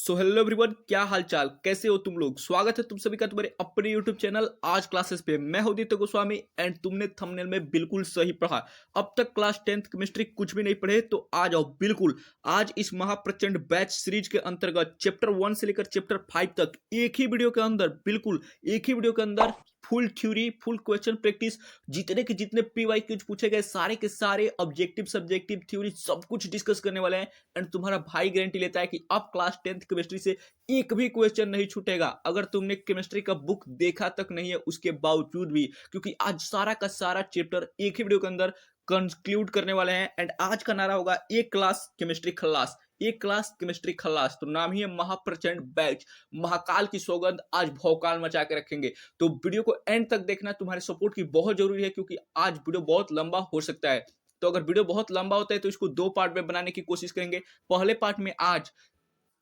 So hello everyone, क्या हालचाल, कैसे हो तुम लोग। स्वागत है तुम सभी का तुम्हारे अपने यूट्यूब चैनल आज क्लासेस पे। मैं हूं आदित्य गोस्वामी एंड तुमने थंबनेल में बिल्कुल सही पढ़ा। अब तक क्लास 10th केमिस्ट्री कुछ भी नहीं पढ़े तो आ जाओ बिल्कुल। आज इस महाप्रचंड बैच सीरीज के अंतर्गत चैप्टर 1 से लेकर चैप्टर 5 तक एक ही वीडियो के अंदर, बिल्कुल एक ही वीडियो के अंदर full theory, full question practice, जितने के जितने पीवाईक्यूज पूछे गए सारे के सारे ऑब्जेक्टिव, सब्जेक्टिव, थ्योरी सब कुछ डिस्कस करने वाले हैं। एंड तुम्हारा भाई गारंटी लेता है कि अब क्लास 10th केमिस्ट्री से एक भी क्वेश्चन नहीं छूटेगा। अगर तुमने केमिस्ट्री का बुक देखा तक नहीं है उसके बावजूद भी, क्योंकि आज सारा का सारा चैप्टर एक ही वीडियो के अंदर कंक्लूड करने वाले हैं। एंड आज का नारा होगा एक क्लास केमिस्ट्री खल्लास, एक क्लास केमिस्ट्री खल्लास। तो नाम ही है महाप्रचंड बैच। महाकाल की सौगंध आज भौकाल मचा के रखेंगे। तो वीडियो को एंड तक देखना तुम्हारे सपोर्ट की बहुत जरूरी है, क्योंकि आज वीडियो बहुत लंबा हो सकता है। तो अगर वीडियो बहुत लंबा होता है तो इसको दो पार्ट में बनाने की कोशिश करेंगे। पहले पार्ट में आज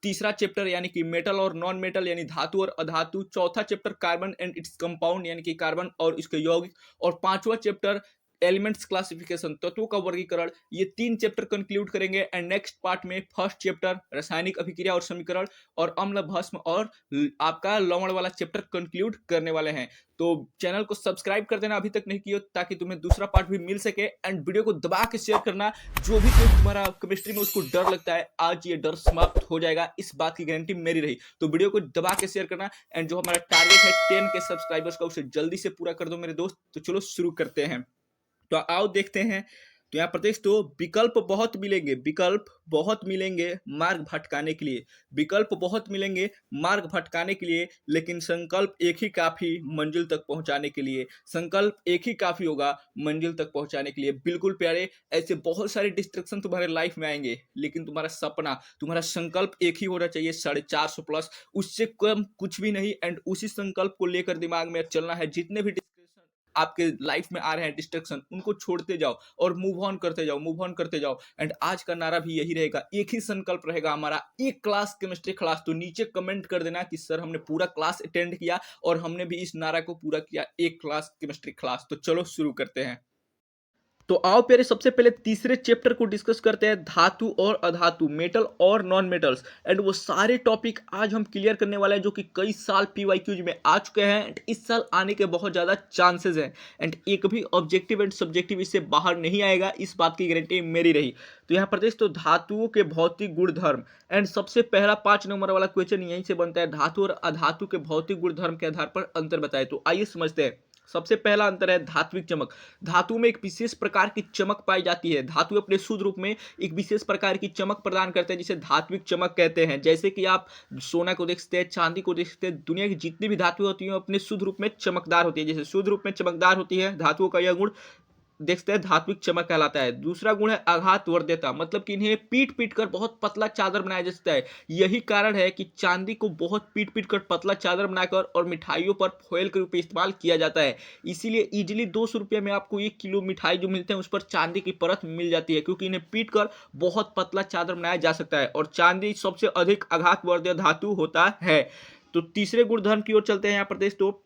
तीसरा चैप्टर यानी कि मेटल और नॉन मेटल यानी धातु और अधातु, चौथा chapter carbon and its compound यानी कि कार्बन और इसके यौगिक, और पांचवा चैप्टर एलिमेंट्स क्लासिफिकेशन, तत्वों का वर्गीकरण। ये तीन चैप्टर कंक्लूड करेंगे। एंड नेक्स्ट पार्ट में फर्स्ट चैप्टर रासायनिक अभिक्रिया और समीकरण और अम्ल भस्म और आपका लवण वाला चैप्टर कंक्लूड करने वाले हैं। तो चैनल को सब्सक्राइब कर देना अभी तक नहीं किया, ताकि तुम्हें दूसरा पार्ट भी मिल सके। एंड वीडियो को दबा के शेयर करना। जो भी कोई तुम्हारा केमिस्ट्री में उसको डर लगता है, आज ये डर समाप्त हो जाएगा, इस बात की गारंटी मेरी रही। तो वीडियो को दबा के शेयर करना। एंड जो हमारा टारगेट है 10 के सब्सक्राइबर्स का, उसे जल्दी से पूरा कर दो मेरे दोस्त। तो चलो शुरू करते हैं। तो आओ देखते हैं। तो यहाँ प्रत्येक तो विकल्प बहुत मिलेंगे, विकल्प बहुत मिलेंगे मार्ग भटकाने के लिए, विकल्प बहुत मिलेंगे मार्ग भटकाने के लिए, लेकिन संकल्प एक ही काफी मंजिल तक पहुंचाने के लिए। संकल्प एक ही काफी होगा मंजिल तक पहुंचाने के लिए। बिल्कुल प्यारे, ऐसे बहुत सारे डिस्ट्रैक्शन तुम्हारे लाइफ में आएंगे, लेकिन तुम्हारा सपना, तुम्हारा संकल्प एक ही होना चाहिए, 450 प्लस, उससे कम कुछ भी नहीं। एंड उसी संकल्प को लेकर दिमाग में चलना है। जितने भी आपके लाइफ में आ रहे हैं डिस्ट्रक्शन, उनको छोड़ते जाओ और मूव ऑन करते जाओ, मूव ऑन करते जाओ। एंड आज का नारा भी यही रहेगा, एक ही संकल्प रहेगा हमारा, एक क्लास केमिस्ट्री क्लास। तो नीचे कमेंट कर देना कि सर हमने पूरा क्लास अटेंड किया और हमने भी इस नारा को पूरा किया, एक क्लास केमिस्ट्री क्लास। तो चलो शुरू करते हैं। तो आओ प्यारे, सबसे पहले तीसरे चैप्टर को डिस्कस करते हैं, धातु और अधातु, मेटल और नॉन मेटल्स। एंड वो सारे टॉपिक आज हम क्लियर करने वाले हैं जो कि कई साल पीवाईक्यूज में आ चुके हैं एंड इस साल आने के बहुत ज्यादा चांसेस हैं। एंड एक भी ऑब्जेक्टिव एंड सब्जेक्टिव इससे बाहर नहीं आएगा, इस बात की गारंटी मेरी रही। तो यहाँ पर तो धातुओं के भौतिक गुणधर्म। एंड सबसे पहला 5 नंबर वाला क्वेश्चन यहीं से बनता है, धातु और अधातु के भौतिक गुणधर्म के आधार पर अंतर बताए। तो आइए समझते हैं। सबसे पहला अंतर है धात्विक चमक। धातु में एक विशेष प्रकार की चमक पाई जाती है। धातु अपने शुद्ध रूप में एक विशेष प्रकार की चमक प्रदान करते हैं, जिसे धात्विक चमक कहते हैं। जैसे कि आप सोना को देखते हैं, चांदी को देखते हैं, दुनिया की जितनी भी धातु होती है अपने शुद्ध रूप में चमकदार होती है। जैसे शुद्ध रूप में चमकदार होती है धातुओं का यह गुण देखते हैं धात्विक चमक कहलाता है। दूसरा गुण है आघात वर्ध्यता, मतलब कि इन्हें पीट पीट कर बहुत पतला चादर बनाया जा सकता है। यही कारण है कि चांदी को बहुत पीट पीट कर पतला चादर बनाकर और मिठाइयों पर फॉयल के रूप में इस्तेमाल किया जाता है। इसीलिए इजिली 200 रुपये में आपको 1 किलो मिठाई जो मिलते हैं उस पर चांदी की परत मिल जाती है, क्योंकि इन्हें पीट कर बहुत पतला चादर बनाया जा सकता है। और चांदी सबसे अधिक आघात वर्ध्य धातु होता है। तो तीसरे गुणधर्म की ओर चलते हैं यहाँ प्रदेश। तो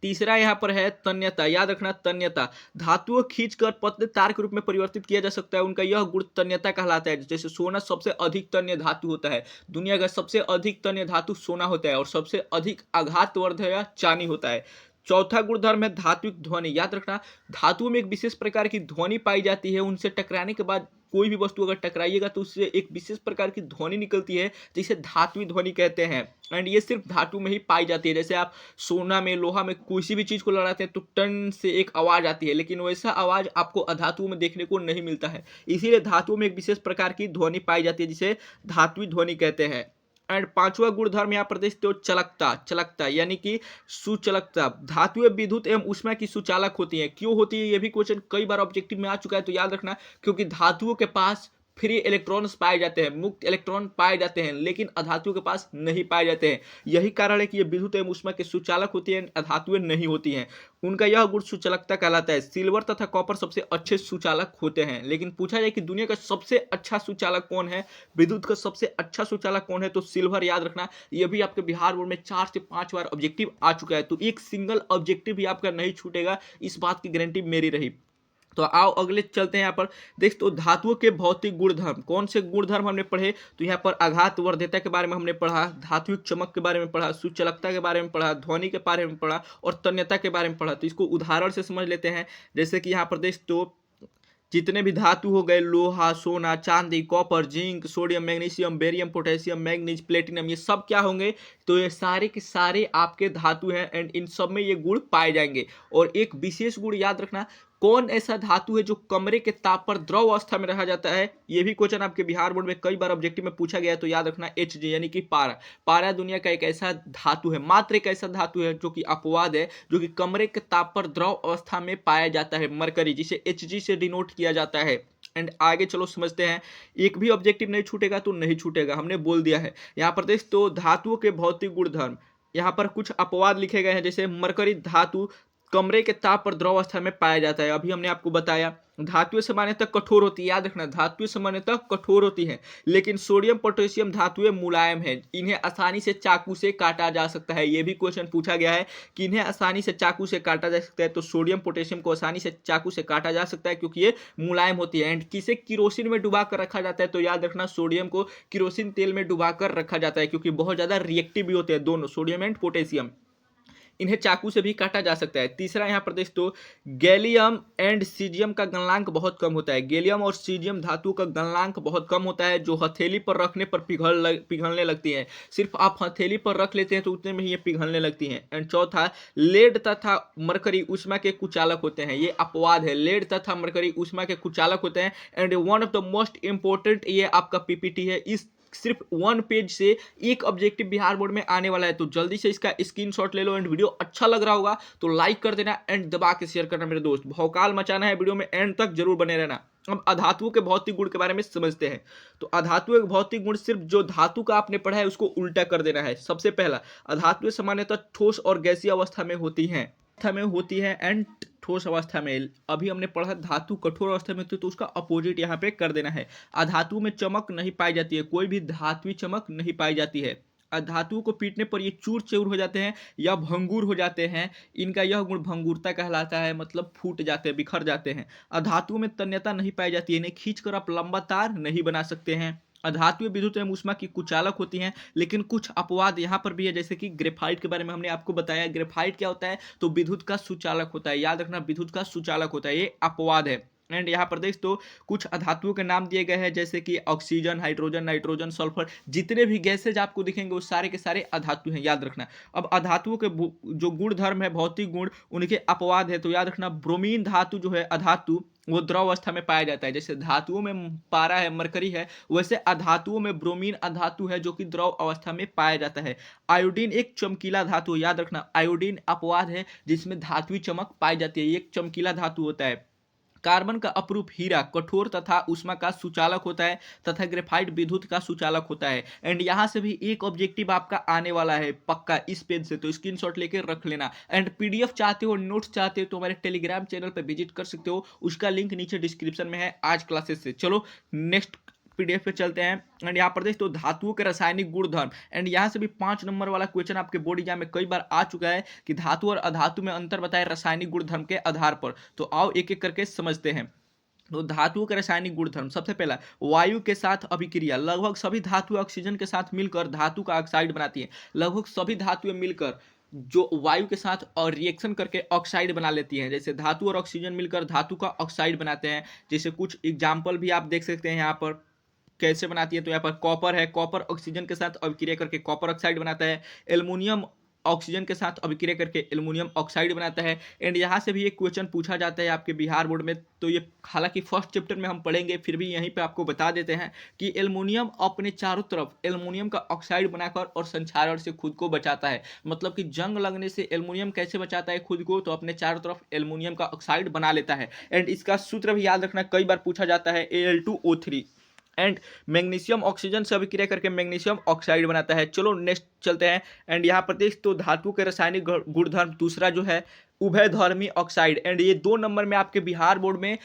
तीसरा यहाँ पर है तन्यता। याद रखना, तन्यता, धातुओं खींचकर पतले तार के रूप में परिवर्तित किया जा सकता है, उनका यह गुण तन्यता कहलाता है। जैसे सोना सबसे अधिक तन्य धातु होता है, दुनिया का सबसे अधिक तन्य धातु सोना होता है और सबसे अधिक आघातवर्धक चांदी होता है। चौथा गुणधर्म है धात्विक ध्वनि। याद रखना, धातुओं में एक विशेष प्रकार की ध्वनि पाई जाती है, उनसे टकराने के बाद कोई भी वस्तु अगर टकराइएगा तो उससे एक विशेष प्रकार की ध्वनि निकलती है, जिसे धात्विक ध्वनि कहते हैं। एंड ये सिर्फ धातु में ही पाई जाती है। जैसे आप सोना में, लोहा में किसी भी चीज को लड़ाते हैं तो टन से एक आवाज आती है, लेकिन वैसा आवाज आपको अधातु में देखने को नहीं मिलता है। इसीलिए धातुओं में एक विशेष प्रकार की ध्वनि पाई जाती है, जिसे धात्विक ध्वनि कहते हैं। एंड पांचवा गुणधर्म यहाँ प्रदेश तो चलकता। चलकता यानी कि सुचलकता, धातुएं विद्युत एवं ऊष्मा की सुचालक होती हैं। क्यों होती है, ये भी क्वेश्चन कई बार ऑब्जेक्टिव में आ चुका है, तो याद रखना, क्योंकि धातुओं के पास फ्री इलेक्ट्रॉन्स पाए जाते हैं, मुक्त इलेक्ट्रॉन पाए जाते हैं, लेकिन अधातुओं के पास नहीं पाए जाते हैं। यही कारण है कि ये विद्युत एवं ऊष्मा के सुचालक होती हैं, अधातुएं नहीं होती हैं। उनका यह गुण सुचालकता कहलाता है। सिल्वर तथा कॉपर सबसे अच्छे सुचालक होते हैं। लेकिन पूछा जाए कि दुनिया का सबसे अच्छा सुचालक कौन है, विद्युत का सबसे अच्छा सुचालक कौन है, तो सिल्वर। याद रखना, यह भी आपके बिहार बोर्ड में 4 से 5 बार ऑब्जेक्टिव आ चुका है, तो एक सिंगल ऑब्जेक्टिव भी आपका नहीं छूटेगा, इस बात की गारंटी मेरी रही। तो आओ अगले चलते हैं यहाँ पर। देख तो धातुओं के भौतिक गुणधर्म, कौन से गुणधर्म हमने पढ़े, तो यहाँ पर आघात वर्ध्यता के बारे में हमने पढ़ा, धात्विक चमक के बारे में पढ़ा, सुचालकता के बारे में पढ़ा, ध्वनि के बारे में पढ़ा और तन्यता के बारे में पढ़ा। तो इसको उदाहरण से समझ लेते हैं। जैसे कि यहाँ पर देख तो जितने भी धातु हो गए, लोहा, सोना, चांदी, copper, zinc, sodium, magnesium, barium, potassium, manganese, platinum, ये सब क्या होंगे, तो ये सारे के सारे आपके धातु हैं एंड इन सब में ये गुण पाए जाएंगे। और एक विशेष गुण याद रखना, कौन ऐसा धातु है जो कमरे के ताप पर द्रव अवस्था में रहा जाता है। ये भी क्वेश्चन आपके बिहार बोर्ड में कई बार ऑब्जेक्टिव में पूछा गया है, तो याद रखना Hg यानी कि पारा। पारा दुनिया का एक ऐसा धातु है, मात्र एक ऐसा धातु है जो कि अपवाद है, जो कि कमरे के ताप पर द्रव अवस्था में पाया जाता है, मरकरी, जिसे Hg से डिनोट किया जाता है। एंड आगे चलो समझते हैं। एक भी ऑब्जेक्टिव नहीं छूटेगा तो नहीं छूटेगा, हमने बोल दिया है। यहाँ पर देख तो धातुओं के भौतिक गुणधर्म, यहाँ पर कुछ अपवाद लिखे गए हैं। जैसे मरकरी धातु कमरे के ताप पर द्रव अवस्था में पाया जाता है, अभी हमने आपको बताया। धातुएं सामान्यतः कठोर होती है, याद रखना धातुएं सामान्यतः कठोर होती हैं, लेकिन सोडियम पोटेशियम धातुएं मुलायम हैं, इन्हें आसानी से चाकू से काटा जा सकता है। ये भी क्वेश्चन पूछा गया है कि इन्हें आसानी से चाकू से काटा जा सकता है। तो सोडियम पोटेशियम को आसानी से चाकू से काटा जा सकता है क्योंकि ये मुलायम होती है। एंड किसे किरोसिन में डुबा कर रखा जाता है, तो याद रखना सोडियम को किरोसिन तेल में डुबा कर रखा जाता है, क्योंकि बहुत ज्यादा रिएक्टिव भी होते हैं दोनों, सोडियम एंड पोटेशियम। इन्हें चाकू से भी काटा जा सकता है। तीसरा यहाँ पर देख तो गैलियम एंड सीजियम का गलनांक बहुत कम होता है। गैलियम और सीजियम धातु का गलनांक बहुत कम होता है, जो हथेली पर रखने पर पिघलने लगती है। सिर्फ आप हथेली पर रख लेते हैं तो उतने में ही ये पिघलने लगती हैं। एंड चौथा, लेड तथा मरकरी ऊष्मा के कुचालक होते हैं, ये अपवाद है। लेड तथा मरकरी ऊष्मा के कुचालक होते हैं। And one of the most important, ये आपका पीपीटी है, इस सिर्फ 1 पेज से एक ऑब्जेक्टिव बिहार बोर्ड में आने वाला है, तो जल्दी से इसका स्क्रीनशॉट ले लो। एंड वीडियो अच्छा लग रहा होगा तो लाइक कर देना एंड दबा के शेयर करना मेरे दोस्त। भौकाल मचाना है, वीडियो में एंड तक जरूर बने रहना। अब अधातुओं के भौतिक गुण के बारे में समझते हैं। तो अधातुओं के भौतिक गुण सिर्फ जो धातु का आपने पढ़ा है उसको उल्टा कर देना है। सबसे पहला, अधातुएं सामान्यतः ठोस और गैसीय अवस्था में होती है एंड ठोस अवस्था में। अभी हमने पढ़ा धातु कठोर अवस्था में होती है, तो उसका अपोजिट यहाँ पे कर देना है। अधातु में चमक नहीं पाई जाती है, कोई भी धात्विक चमक नहीं पाई जाती है। धातुओं को पीटने पर ये चूर चूर हो जाते हैं या भंगुर हो जाते हैं। इनका यह गुण भंगुरता कहलाता है, मतलब फूट जाते हैं, बिखर जाते हैं। अधातुओं में तन्यता नहीं पाई जाती है, इन्हें खींचकर आप लंबा तार नहीं बना सकते हैं। अधातुएं विद्युत एवं ऊष्मा की कुचालक होती हैं, लेकिन कुछ अपवाद यहाँ पर भी है। जैसे कि ग्रेफाइट के बारे में हमने आपको बताया। ग्रेफाइट क्या होता है, तो विद्युत का सुचालक होता है, याद रखना विद्युत का सुचालक होता है, ये अपवाद है। एंड यहाँ पर देख तो कुछ अधातुओं के नाम दिए गए हैं, जैसे कि ऑक्सीजन, हाइड्रोजन, नाइट्रोजन, सल्फर, जितने भी गैसेज आपको दिखेंगे वो सारे के सारे अधातु हैं, याद रखना। अब अधातुओं के जो गुण धर्म है, भौतिक गुण, उनके अपवाद है, तो याद रखना ब्रोमीन धातु जो है अधातु, वो द्रव अवस्था में पाया जाता है। जैसे धातुओं में पारा है, मरकरी है, वैसे अधातुओं में ब्रोमीन अधातु है जो कि द्रव अवस्था में पाया जाता है। आयोडीन एक चमकीला धातु, याद रखना आयोडीन अपवाद है जिसमें धात्विक चमक पाई जाती है, ये एक चमकीला धातु होता है। कार्बन का अपरूप हीरा कठोर तथा ऊष्मा का सुचालक होता है, तथा ग्रेफाइट विद्युत का सुचालक होता है। एंड यहाँ से भी एक ऑब्जेक्टिव आपका आने वाला है पक्का इस पेज से, तो स्क्रीनशॉट लेके रख लेना। एंड पीडीएफ चाहते हो, नोट्स चाहते हो, तो हमारे टेलीग्राम चैनल पर विजिट कर सकते हो, उसका लिंक नीचे डिस्क्रिप्शन में है आज क्लासेस से। चलो नेक्स्ट पीडीएफ पे चलते हैं। एंड यहाँ पर देख तो धातुओं के रासायनिक गुणधर्म, एंड यहाँ से भी 5 नंबर वाला क्वेश्चन आपके बोर्ड एग्जाम में कई बार आ चुका है कि धातु और अधातु में अंतर बताए रासायनिक गुणधर्म के आधार पर। तो आओ एक एक करके समझते हैं। तो धातुओं के रासायनिक गुणधर्म, सबसे पहला वायु के साथ अभिक्रिया। लगभग सभी धातुएं ऑक्सीजन के साथ मिलकर धातु का ऑक्साइड बनाती हैं। लगभग सभी धातुएं मिलकर जो वायु के साथ और रिएक्शन करके ऑक्साइड बना लेती हैं। जैसे धातु और ऑक्सीजन मिलकर धातु का ऑक्साइड बनाते हैं। जैसे कुछ एग्जाम्पल भी आप देख सकते हैं यहाँ पर कैसे बनाती है। तो यहाँ पर कॉपर है, कॉपर ऑक्सीजन के साथ अभिक्रिया करके कॉपर ऑक्साइड बनाता है। एल्युमिनियम ऑक्सीजन के साथ अभिक्रिया करके एल्युमिनियम ऑक्साइड बनाता है। एंड यहाँ से भी एक क्वेश्चन पूछा जाता है आपके बिहार बोर्ड में, तो ये हालांकि फर्स्ट चैप्टर में हम पढ़ेंगे, फिर भी यहीं पे आपको बता देते हैं कि एल्युमिनियम अपने चारों तरफ एल्युमिनियम का ऑक्साइड बनाकर और संक्षारण से खुद को बचाता है। मतलब कि जंग लगने से एल्युमिनियम कैसे बचाता है खुद को, तो अपने चारों तरफ एल्युमिनियम का ऑक्साइड बना लेता है। एंड इसका सूत्र भी याद रखना, कई बार पूछा जाता है, Al2O3। एंड मैग्नीशियम ऑक्सीजन से अभिक्रिया करके मैग्नीशियम ऑक्साइड बनाता है। चलो नेक्स्ट चलते हैं। एंड यहाँ पर देख तो धातु के रासायनिक गुणधर्म दूसरा जो है उभयधर्मी ऑक्साइड। एंड ये 2 नंबर में आपके बिहार बोर्ड में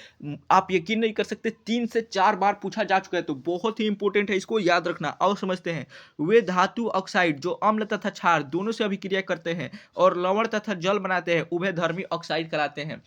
आप यकीन नहीं कर सकते 3 से 4 बार पूछा जा चुका है, तो बहुत ही इंपॉर्टेंट है, इसको याद रखना। और समझते हैं, वे धातु ऑक्साइड जो अम्ल तथा क्षार दोनों से अभिक्रिया करते हैं और लवण तथा जल बनाते हैं, उभयधर्मी ऑक्साइड कराते हैं।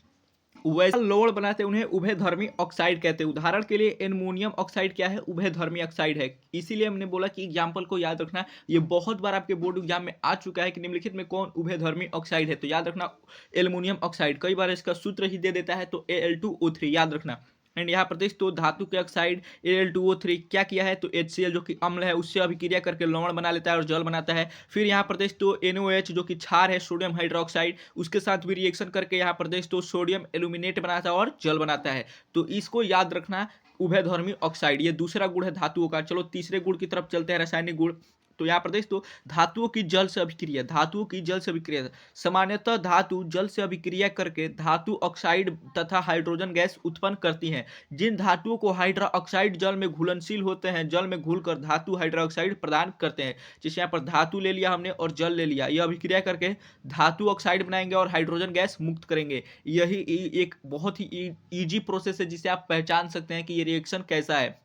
वैसा लवण बनाते हैं उन्हें उभयधर्मी ऑक्साइड कहते हैं। उदाहरण के लिए एल्युमिनियम ऑक्साइड क्या है? उभयधर्मी ऑक्साइड है। इसीलिए हमने बोला कि एग्जाम्पल को याद रखना। ये बहुत बार आपके बोर्ड एग्जाम में आ चुका है कि निम्नलिखित में कौन उभयधर्मी ऑक्साइड है, तो याद रखना एल्युमिनियम ऑक्साइड। कई बार इसका सूत्र ही दे देता है, तो Al2O3 याद रखना। एंड यहाँ पर दोस्तों धातु के ऑक्साइड Al2O3 क्या किया है, तो HCl जो कि अम्ल है उससे अभिक्रिया करके लवण बना लेता है और जल बनाता है। फिर यहाँ पर दोस्तों NOH जो कि क्षार है, सोडियम हाइड्रोक्साइड, उसके साथ भी रिएक्शन करके यहाँ पर दोस्तों सोडियम एल्यूमिनेट बनाता है और जल बनाता है। तो इसको याद रखना, उभयधर्मी ऑक्साइड। ये दूसरा गुण है धातुओं का। चलो तीसरे गुण की तरफ चलते हैं, रासायनिक गुण। तो यहाँ पर दोस्तों धातुओं की जल से अभिक्रिया, धातुओं की जल से अभिक्रिया। सामान्यतः धातु जल से अभिक्रिया करके धातु ऑक्साइड तथा हाइड्रोजन गैस उत्पन्न करती हैं। जिन धातुओं को हाइड्रो ऑक्साइड जल में घुलनशील होते हैं, जल में घुलकर धातु हाइड्रोक्साइड प्रदान करते हैं। जैसे यहाँ पर धातु ले लिया हमने और जल ले लिया, यह अभिक्रिया करके धातु ऑक्साइड बनाएंगे और हाइड्रोजन गैस मुक्त करेंगे। यही एक बहुत ही ईजी प्रोसेस है जिसे आप पहचान सकते हैं कि ये रिएक्शन कैसा है।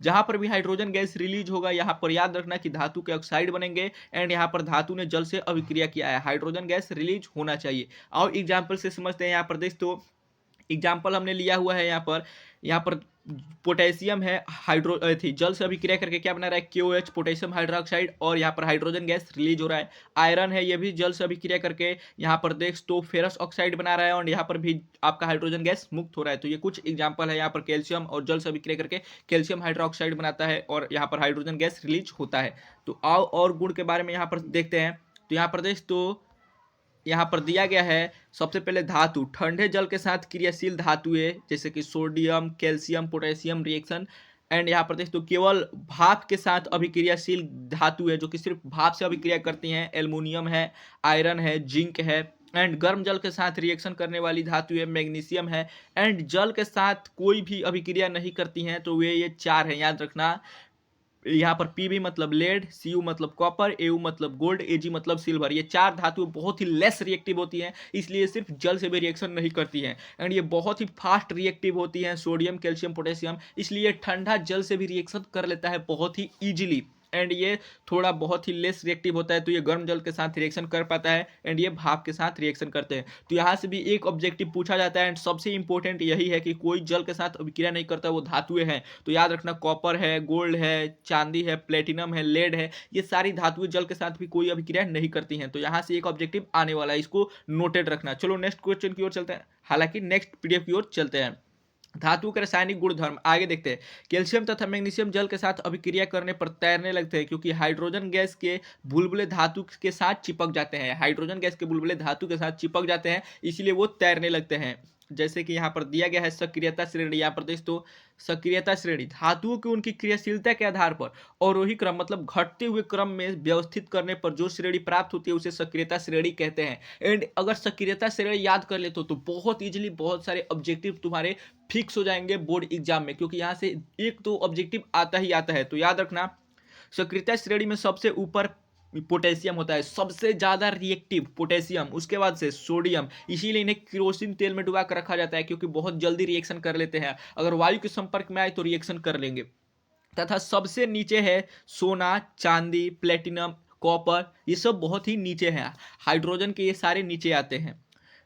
जहां पर भी हाइड्रोजन गैस रिलीज होगा, यहां पर याद रखना कि धातु के ऑक्साइड बनेंगे एंड यहां पर धातु ने जल से अभिक्रिया किया है, हाइड्रोजन गैस रिलीज होना चाहिए। और एग्जाम्पल से समझते हैं। यहाँ पर दोस्तों एग्जाम्पल हमने लिया हुआ है, यहाँ पर पोटेशियम है, जल से अभिक्रिया करके क्या बना रहा है, KOH पोटेशियम हाइड्रोक्साइड, और यहाँ पर हाइड्रोजन गैस रिलीज हो रहा है। आयरन है, ये भी जल से अभिक्रिया करके यहाँ पर देख तो फेरस ऑक्साइड बना रहा है और यहाँ पर भी आपका हाइड्रोजन गैस मुक्त हो रहा है। तो ये कुछ एग्जाम्पल है। यहाँ पर कैल्शियम और जल से अभिक्रिया करके कैल्शियम हाइड्रोक्साइड बनाता है और यहाँ पर हाइड्रोजन गैस रिलीज होता है। तो आओ और गुण के बारे में यहाँ पर देखते हैं। तो यहाँ पर यहाँ पर दिया गया है सबसे पहले धातु, ठंडे जल के साथ क्रियाशील धातुएं जैसे कि sodium, calcium, potassium reaction. And यहाँ पर तो केवल भाप के साथ अभिक्रियाशील धातु है जो कि सिर्फ भाप से अभिक्रिया करती हैं। एल्युमिनियम है, आयरन है, जिंक है। एंड गर्म जल के साथ रिएक्शन करने वाली धातु है, मैग्नीशियम है। एंड जल के साथ कोई भी अभिक्रिया नहीं करती हैं, तो वे ये चार हैं, याद रखना। यहाँ पर Pb मतलब लेड, Cu मतलब कॉपर, Au मतलब गोल्ड, Ag मतलब सिल्वर। ये चार धातुएं बहुत ही लेस रिएक्टिव होती हैं, इसलिए सिर्फ जल से भी रिएक्शन नहीं करती हैं। एंड ये बहुत ही फास्ट रिएक्टिव होती हैं, सोडियम, कैल्शियम, पोटेशियम, इसलिए ठंडा जल से भी रिएक्शन कर लेता है बहुत ही ईजिली। एंड ये थोड़ा बहुत ही लेस रिएक्टिव होता है, तो ये गर्म जल के साथ रिएक्शन कर पाता है एंड ये भाप के साथ रिएक्शन करते हैं। तो यहाँ से भी एक ऑब्जेक्टिव पूछा जाता है एंड सबसे इंपॉर्टेंट यही है कि कोई जल के साथ अभिक्रिया नहीं करता, वो धातुएं हैं। तो याद रखना कॉपर है, गोल्ड है, चांदी है, प्लेटिनम है, लेड है, ये सारी धातुएं जल के साथ भी कोई अभिक्रिया नहीं करती हैं। तो यहाँ से एक ऑब्जेक्टिव आने वाला है, इसको नोटेड रखना। चलो नेक्स्ट क्वेश्चन की ओर चलते हैं, हालांकि नेक्स्ट पीडीएफ की ओर चलते हैं। धातु के रासायनिक गुणधर्म आगे देखते हैं। कैल्शियम तथा मैग्नीशियम जल के साथ अभिक्रिया करने पर तैरने लगते हैं क्योंकि हाइड्रोजन गैस के बुलबुले धातु के साथ चिपक जाते हैं। हाइड्रोजन गैस के बुलबुले धातु के साथ चिपक जाते हैं, इसलिए वो तैरने लगते हैं। जैसे कि यहाँ पर दिया गया है सक्रियता श्रेणी। यहाँ पर दोस्तों सक्रियता श्रेणी धातुओं की उनकी क्रियाशीलता के आधार पर अवरोही क्रम मतलब घटते हुए क्रम में व्यवस्थित करने पर जो श्रेणी प्राप्त होती है उसे सक्रियता श्रेणी कहते हैं। एंड अगर सक्रियता श्रेणी याद कर ले तो बहुत इजीली बहुत सारे ऑब्जेक्टिव तुम्हारे फिक्स हो जाएंगे बोर्ड एग्जाम में, क्योंकि यहाँ से एक तो ऑब्जेक्टिव आता ही आता है। तो याद रखना सक्रियता श्रेणी में सबसे ऊपर पोटेशियम होता है, सबसे ज्यादा रिएक्टिव पोटेशियम, उसके बाद से सोडियम। इसीलिए इन्हें केरोसिन तेल में डुबा कर रखा जाता है क्योंकि बहुत जल्दी रिएक्शन कर लेते हैं, अगर वायु के संपर्क में आए तो रिएक्शन कर लेंगे। तथा सबसे नीचे है सोना, चांदी, प्लेटिनम, कॉपर, ये सब बहुत ही नीचे हैं। हाइड्रोजन के ये सारे नीचे आते हैं।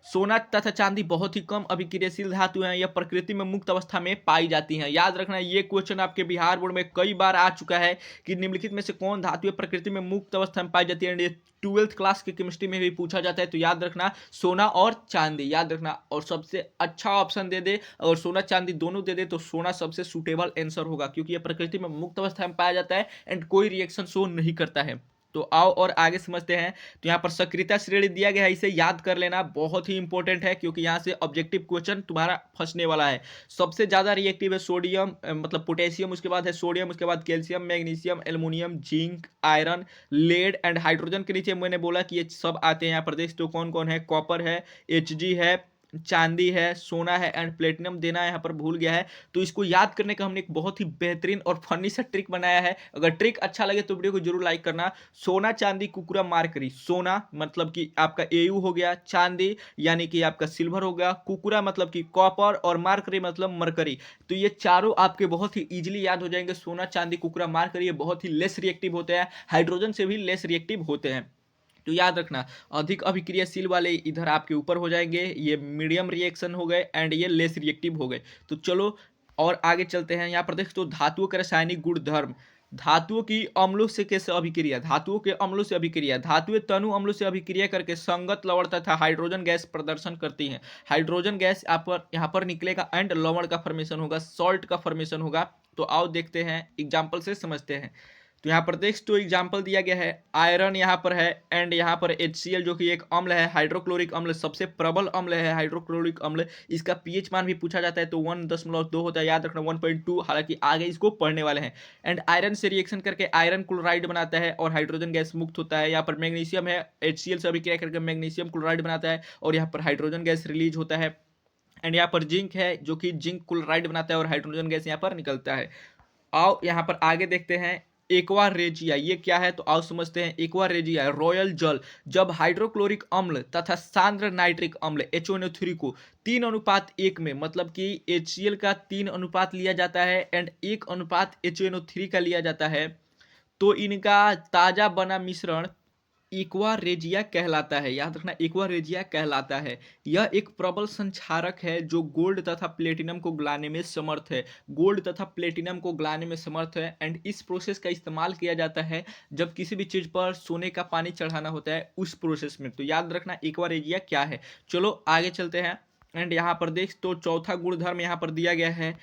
सोना तथा चांदी बहुत ही कम अभिक्रियाशील धातु हैं, यह प्रकृति में मुक्त अवस्था में पाई जाती हैं। याद रखना ये क्वेश्चन आपके बिहार बोर्ड में कई बार आ चुका है कि निम्नलिखित में से कौन धातु प्रकृति में मुक्त अवस्था में पाई जाती है। ये 12th क्लास की केमिस्ट्री में भी पूछा जाता है। तो याद रखना सोना और चांदी, याद रखना। और सबसे अच्छा ऑप्शन दे दे, अगर सोना चांदी दोनों दे दे तो सोना सबसे सुटेबल आंसर होगा क्योंकि यह प्रकृति में मुक्त अवस्था में पाया जाता है एंड कोई रिएक्शन शो नहीं करता है। तो आओ और आगे समझते हैं। तो यहाँ पर सक्रियता श्रेणी दिया गया है, इसे याद कर लेना, बहुत ही इंपॉर्टेंट है क्योंकि यहाँ से ऑब्जेक्टिव क्वेश्चन तुम्हारा फंसने वाला है। सबसे ज्यादा रिएक्टिव है सोडियम मतलब पोटेशियम, उसके बाद है सोडियम, उसके बाद calcium, magnesium, aluminium, zinc, iron, lead and hydrogen के नीचे मैंने बोला कि ये सब आते हैं यहाँ प्रदेश। तो कौन कौन है, कॉपर है, Hg है, चांदी है, सोना है एंड प्लेटिनम देना यहाँ पर भूल गया है। तो इसको याद करने का हमने एक बहुत ही बेहतरीन और फनी सा ट्रिक बनाया है। अगर ट्रिक अच्छा लगे तो वीडियो को जरूर लाइक करना। सोना, चांदी, कुकुरा, मार्करी। सोना मतलब कि आपका Au हो गया, चांदी यानी कि आपका सिल्वर हो गया, कुकुरा मतलब कि कॉपर और मार्करी मतलब मरकरी। तो ये चारों आपके बहुत ही इजीली याद हो जाएंगे। सोना, चांदी, कुकुरा, मार्करी ये बहुत ही लेस रिएक्टिव होते हैं, हाइड्रोजन से भी लेस रिएक्टिव होते हैं। तो याद रखना, अधिक अभिक्रियाशील वाले इधर आपके ऊपर हो जाएंगे, ये मीडियम रिएक्शन हो गए एंड ये लेस रिएक्टिव हो गए। तो चलो और आगे चलते हैं। यहाँ पर देख तो धातुओं के रासायनिक गुण धर्म, धातुओं की अम्लों से कैसे अभिक्रिया, धातुओं के अम्लों से अभिक्रिया, धातुएं तनु अम्लों से अभिक्रिया करके संगत लवण तथा हाइड्रोजन गैस प्रदर्शन करती हैं। हाइड्रोजन गैस यहाँ पर निकलेगा एंड लवण का फॉर्मेशन होगा, सॉल्ट का फॉर्मेशन होगा। तो आओ देखते हैं, एग्जाम्पल से समझते हैं। तो यहाँ पर देख तो एग्जाम्पल दिया गया है, आयरन यहाँ पर है एंड यहाँ पर HCl जो कि एक अम्ल है, हाइड्रोक्लोरिक अम्ल, सबसे प्रबल अम्ल है हाइड्रोक्लोरिक अम्ल। इसका पीएच मान भी पूछा जाता है तो 1.2 होता है, याद रखना 1.2, हालांकि आगे इसको पढ़ने वाले हैं। एंड आयरन से रिएक्शन करके आयरन क्लोराइड बनाता है और हाइड्रोजन गैस मुक्त होता है। यहाँ पर मैग्नीशियम है, HCl से अभिक्रिया करके मैग्नीशियम क्लोराइड बनाता है और यहाँ पर हाइड्रोजन गैस रिलीज होता है। एंड यहाँ पर जिंक है जो कि जिंक क्लोराइड बनाता है और हाइड्रोजन गैस यहाँ पर निकलता है। आओ यहाँ पर आगे देखते हैं, एक्वा रेजिया ये क्या है, तो आओ समझते हैं। एक्वा रेजिया रॉयल जल, जब हाइड्रोक्लोरिक अम्ल तथा सांद्र नाइट्रिक अम्ल HNO3 को 3:1 में, मतलब कि HCl का 3 अनुपात लिया जाता है एंड 1 अनुपात HNO3 का लिया जाता है, तो इनका ताजा बना मिश्रण एक्वा रेजिया कहलाता है। याद रखना, एक्वा रेजिया कहलाता है। यह एक प्रबल संक्षारक है जो गोल्ड तथा प्लेटिनम को गलाने में समर्थ है, गोल्ड तथा प्लेटिनम को गलाने में समर्थ है। एंड इस प्रोसेस का इस्तेमाल किया जाता है जब किसी भी चीज़ पर सोने का पानी चढ़ाना होता है, उस प्रोसेस में। तो याद रखना एक्वा रेजिया क्या है। चलो आगे चलते हैं। एंड यहाँ पर देख तो चौथा गुणधर्म यहाँ पर दिया गया है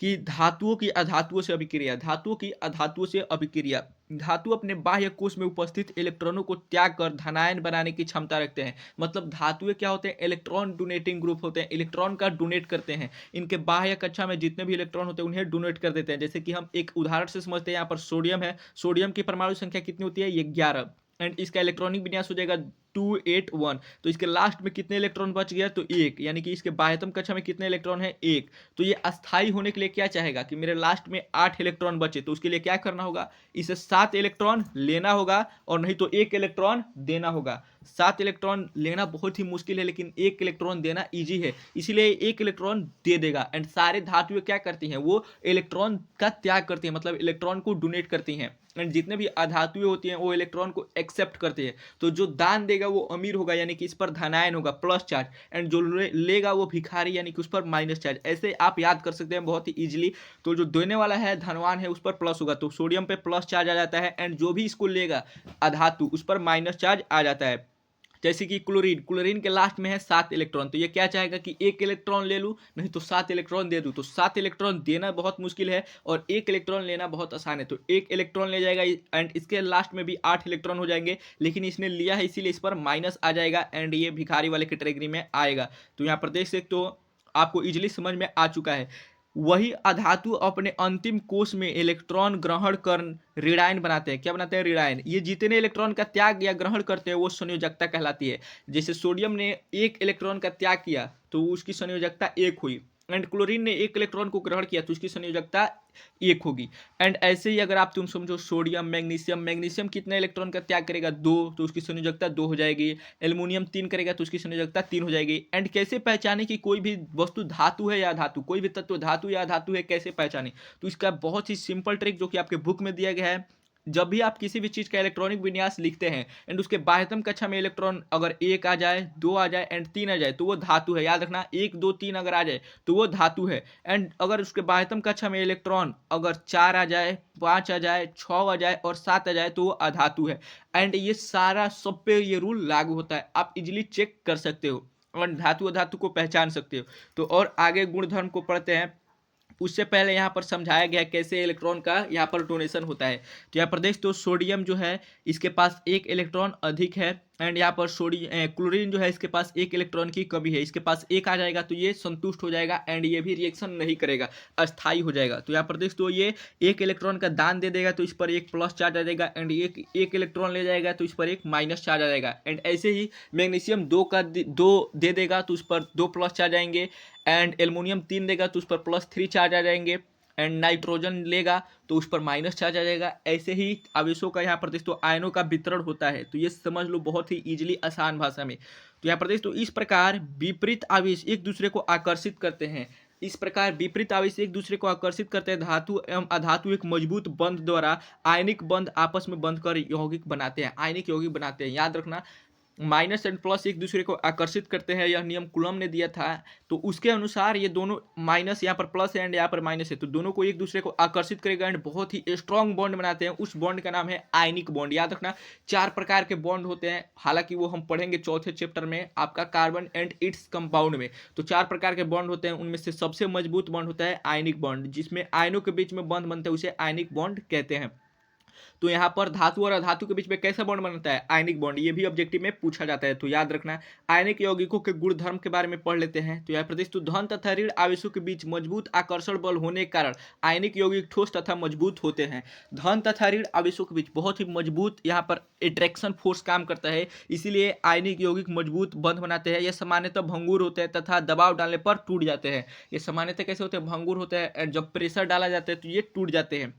कि धातुओं की अधातुओं से अभिक्रिया, धातुओं की अधातुओं से अभिक्रिया। धातु अपने बाह्य कोश में उपस्थित इलेक्ट्रॉनों को त्याग कर धनायन बनाने की क्षमता रखते हैं। मतलब धातुएं क्या होते हैं, इलेक्ट्रॉन डोनेटिंग ग्रुप होते हैं, इलेक्ट्रॉन का डोनेट करते हैं। इनके बाह्य कक्षा में जितने भी इलेक्ट्रॉन होते हैं उन्हें डोनेट कर देते हैं। जैसे कि हम एक उदाहरण से समझते हैं, यहाँ पर सोडियम है, सोडियम की परमाणु संख्या कितनी होती है, ये 11 एंड इसका इलेक्ट्रॉनिक विन्यास हो जाएगा 281। तो इसके लास्ट में कितने इलेक्ट्रॉन बच गया, तो 1, यानी कि इसके बाह्यतम कक्षा में कितने इलेक्ट्रॉन है, 1। तो ये अस्थाई होने के लिए क्या चाहेगा कि मेरे लास्ट में 8 इलेक्ट्रॉन बचे, तो उसके लिए क्या करना होगा, इसे 7 इलेक्ट्रॉन लेना होगा और नहीं तो 1 इलेक्ट्रॉन देना होगा। 7 इलेक्ट्रॉन लेना बहुत ही मुश्किल है लेकिन 1 इलेक्ट्रॉन देना ईजी है, इसीलिए 1 इलेक्ट्रॉन दे देगा। एंड सारे धातुएं क्या करती हैं, वो इलेक्ट्रॉन का त्याग करती हैं, मतलब इलेक्ट्रॉन को डोनेट करती हैं। एंड जितने भी अधातुएं होती हैं वो इलेक्ट्रॉन को एक्सेप्ट करती है। तो जो दान देगा वो अमीर होगा, यानी कि इस पर धनायन होगा, प्लस चार्ज। एंड जो लेगा वो भिखारी, यानी कि उस पर माइनस चार्ज। ऐसे आप याद कर सकते हैं बहुत ही इजीली। तो जो देने वाला है धनवान है उस पर प्लस होगा, तो सोडियम पे प्लस चार्ज आ जाता है एंड जो भी इसको लेगा अधातु उस पर माइनस चार्ज आ जाता है। जैसे कि क्लोरीन, क्लोरीन के लास्ट में है 7 इलेक्ट्रॉन, तो ये क्या चाहेगा कि 1 इलेक्ट्रॉन ले लूँ नहीं तो 7 इलेक्ट्रॉन दे दूँ। तो 7 इलेक्ट्रॉन देना बहुत मुश्किल है और 1 इलेक्ट्रॉन लेना बहुत आसान है। तो 1 इलेक्ट्रॉन ले जाएगा एंड इसके लास्ट में भी 8 इलेक्ट्रॉन हो जाएंगे, लेकिन इसने लिया है इसीलिए इस पर माइनस आ जाएगा एंड ये भिखारी वाले कैटेगरी में आएगा। तो यहाँ पर देख सकते हो, आपको इजिली समझ में आ चुका है। वही अधातु अपने अंतिम कोश में इलेक्ट्रॉन ग्रहण कर ऋणायन बनाते हैं। क्या बनाते हैं, ऋणायन। ये जितने इलेक्ट्रॉन का त्याग या ग्रहण करते हैं वो संयोजकता कहलाती है। जैसे सोडियम ने 1 इलेक्ट्रॉन का त्याग किया तो उसकी संयोजकता 1 हुई, एंड क्लोरीन ने 1 इलेक्ट्रॉन को ग्रहण किया तो उसकी संयोजकता 1 होगी। एंड ऐसे ही अगर आप तुम समझो सोडियम, मैग्नीशियम, मैग्नीशियम कितने इलेक्ट्रॉन का त्याग करेगा, 2, तो उसकी संयोजकता 2 हो जाएगी। एल्युमिनियम 3 करेगा तो उसकी संयोजकता 3 हो जाएगी। एंड कैसे पहचाने कि कोई भी वस्तु धातु है या धातु, कोई भी तत्व धातु या धातु है, कैसे पहचाने, तो इसका बहुत ही सिंपल ट्रिक जो कि आपके बुक में दिया गया है। जब भी आप किसी भी चीज़ का इलेक्ट्रॉनिक विन्यास लिखते हैं एंड उसके बाह्यतम कक्षा में इलेक्ट्रॉन अगर 1 आ जाए, 2 आ जाए एंड 3 आ जाए तो वो धातु है। याद रखना, 1, 2, 3 अगर आ जाए तो वो धातु है। एंड अगर उसके बाह्यतम कक्षा में इलेक्ट्रॉन अगर 4 आ जाए, 5 आ जाए, 6 आ जाए और 7 आ जाए तो वो अधातु है। एंड ये सारा सब पे ये रूल लागू होता है, आप इजिली चेक कर सकते हो और धातु अधातु को पहचान सकते हो। तो और आगे गुणधर्म को पढ़ते हैं। उससे पहले यहाँ पर समझाया गया कैसे इलेक्ट्रॉन का यहाँ पर डोनेशन होता है। तो यहाँ पर देख तो सोडियम जो है इसके पास 1 इलेक्ट्रॉन अधिक है एंड यहाँ पर क्लोरीन जो है इसके पास 1 इलेक्ट्रॉन की कमी है, इसके पास 1 आ जाएगा तो ये संतुष्ट हो जाएगा एंड ये भी रिएक्शन नहीं करेगा, अस्थाई हो जाएगा। तो यहाँ पर देख तो ये 1 इलेक्ट्रॉन का दान दे देगा तो इस पर 1 प्लस चार्ज आ जाएगा एंड एक इलेक्ट्रॉन ले जाएगा तो इस पर 1 माइनस चार्ज आ जाएगा। एंड ऐसे ही मैग्नीशियम 2 दे देगा तो उस पर 2 प्लस चार्ज आएंगे एंड एल्युमिनियम 3 देगा तो उस पर +3 चार्ज आ जाएंगे एंड नाइट्रोजन लेगा तो उस पर माइनस चार्ज आ जाएगा। ऐसे ही आवेशों का यहाँ पर देख तो आयनों का वितरण होता है। तो ये समझ लो बहुत ही इजीली आसान भाषा में। तो यहाँ पर देख तो इस प्रकार विपरीत आवेश एक दूसरे को आकर्षित करते हैं। इस प्रकार विपरीत आवेश एक दूसरे को आकर्षित करते हैं। धातु एवं अधातु एक मजबूत बंध द्वारा आयनिक बंध आपस में बंध कर यौगिक बनाते हैं, आयनिक यौगिक बनाते हैं। याद रखना, माइनस एंड प्लस एक दूसरे को आकर्षित करते हैं, यह नियम कूलम ने दिया था। तो उसके अनुसार ये दोनों, माइनस यहाँ पर प्लस है एंड यहाँ पर माइनस है, तो दोनों को एक दूसरे को आकर्षित करेगा एंड बहुत ही स्ट्रॉन्ग बॉन्ड बनाते हैं। उस बॉन्ड का नाम है आयनिक बॉन्ड। याद रखना, 4 प्रकार के बॉन्ड होते हैं, हालांकि वो हम पढ़ेंगे चौथे चैप्टर में आपका कार्बन एंड इट्स कंपाउंड में। तो 4 प्रकार के बॉन्ड होते हैं, उनमें से सबसे मजबूत बॉन्ड होता है आयनिक बॉन्ड, जिसमें आयनों के बीच में बंध बनते हैं, उसे आयनिक बॉन्ड कहते हैं। तो यहाँ पर धातु और अधातु के बीच में कैसा बॉन्ड बनता है? Ionic bond. ये भी ऑब्जेक्टिव में पूछा जाता है, तो याद रखना। आयनिक यौगिकों के गुण धर्म के बारे में पढ़ लेते हैं। तो यहाँ प्रदेश, तो धन तथा ऋण आवेशों के बीच मजबूत आकर्षण बल होने के कारण आयनिक यौगिक ठोस तथा मजबूत होते हैं। धन तथा ऋण आवेशों के बीच बहुत ही मजबूत यहाँ पर अट्रैक्शन फोर्स काम करता है, इसीलिए आयनिक यौगिक मजबूत बंध बनाते हैं। यह सामान्यतः भंगुर होते हैं तथा दबाव डालने पर टूट जाते हैं। ये सामान्यतः कैसे होते हैं? भंगुर होते हैं, जब प्रेशर डाला जाता है तो ये टूट जाते हैं।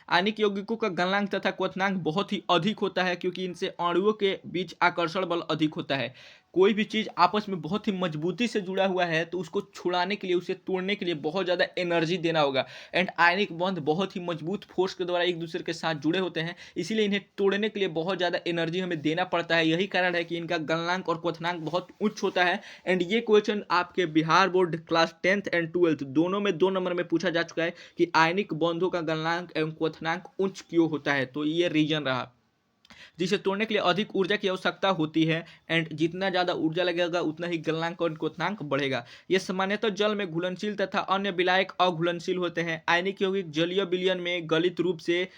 आयनिक यौगिकों का गलनांक तथा क्वथनांक बहुत ही अधिक होता है, क्योंकि इनसे अणुओं के बीच आकर्षण बल अधिक होता है। कोई भी चीज़ आपस में बहुत ही मजबूती से जुड़ा हुआ है तो उसको छुड़ाने के लिए, उसे तोड़ने के लिए बहुत ज़्यादा एनर्जी देना होगा। एंड आयनिक बंध बहुत ही मजबूत फोर्स के द्वारा एक दूसरे के साथ जुड़े होते हैं, इसीलिए इन्हें तोड़ने के लिए बहुत ज़्यादा एनर्जी हमें देना पड़ता है। यही कारण है कि इनका गलनांक और क्वथनांक बहुत उच्च होता है। एंड ये क्वेश्चन आपके Bihar board class 10th and 12th दोनों में 2 नंबर में पूछा जा चुका है कि आयनिक बंधों का गलनांक एवं क्वथनांक उच्च क्यों होता है। तो ये रीजन रहा, जिसे तोड़ने के लिए अधिक ऊर्जा की आवश्यकता होती है। एंड जितना ज़्यादा ऊर्जा लगेगा उतना ही गलनांक और क्वथनांक बढ़ेगा। ये सामान्यतः जल में घुलनशील तथा अन्य विलायक अघुलनशील होते हैं। आयनिक यौगिक जलीय विलयन में गलित रूप से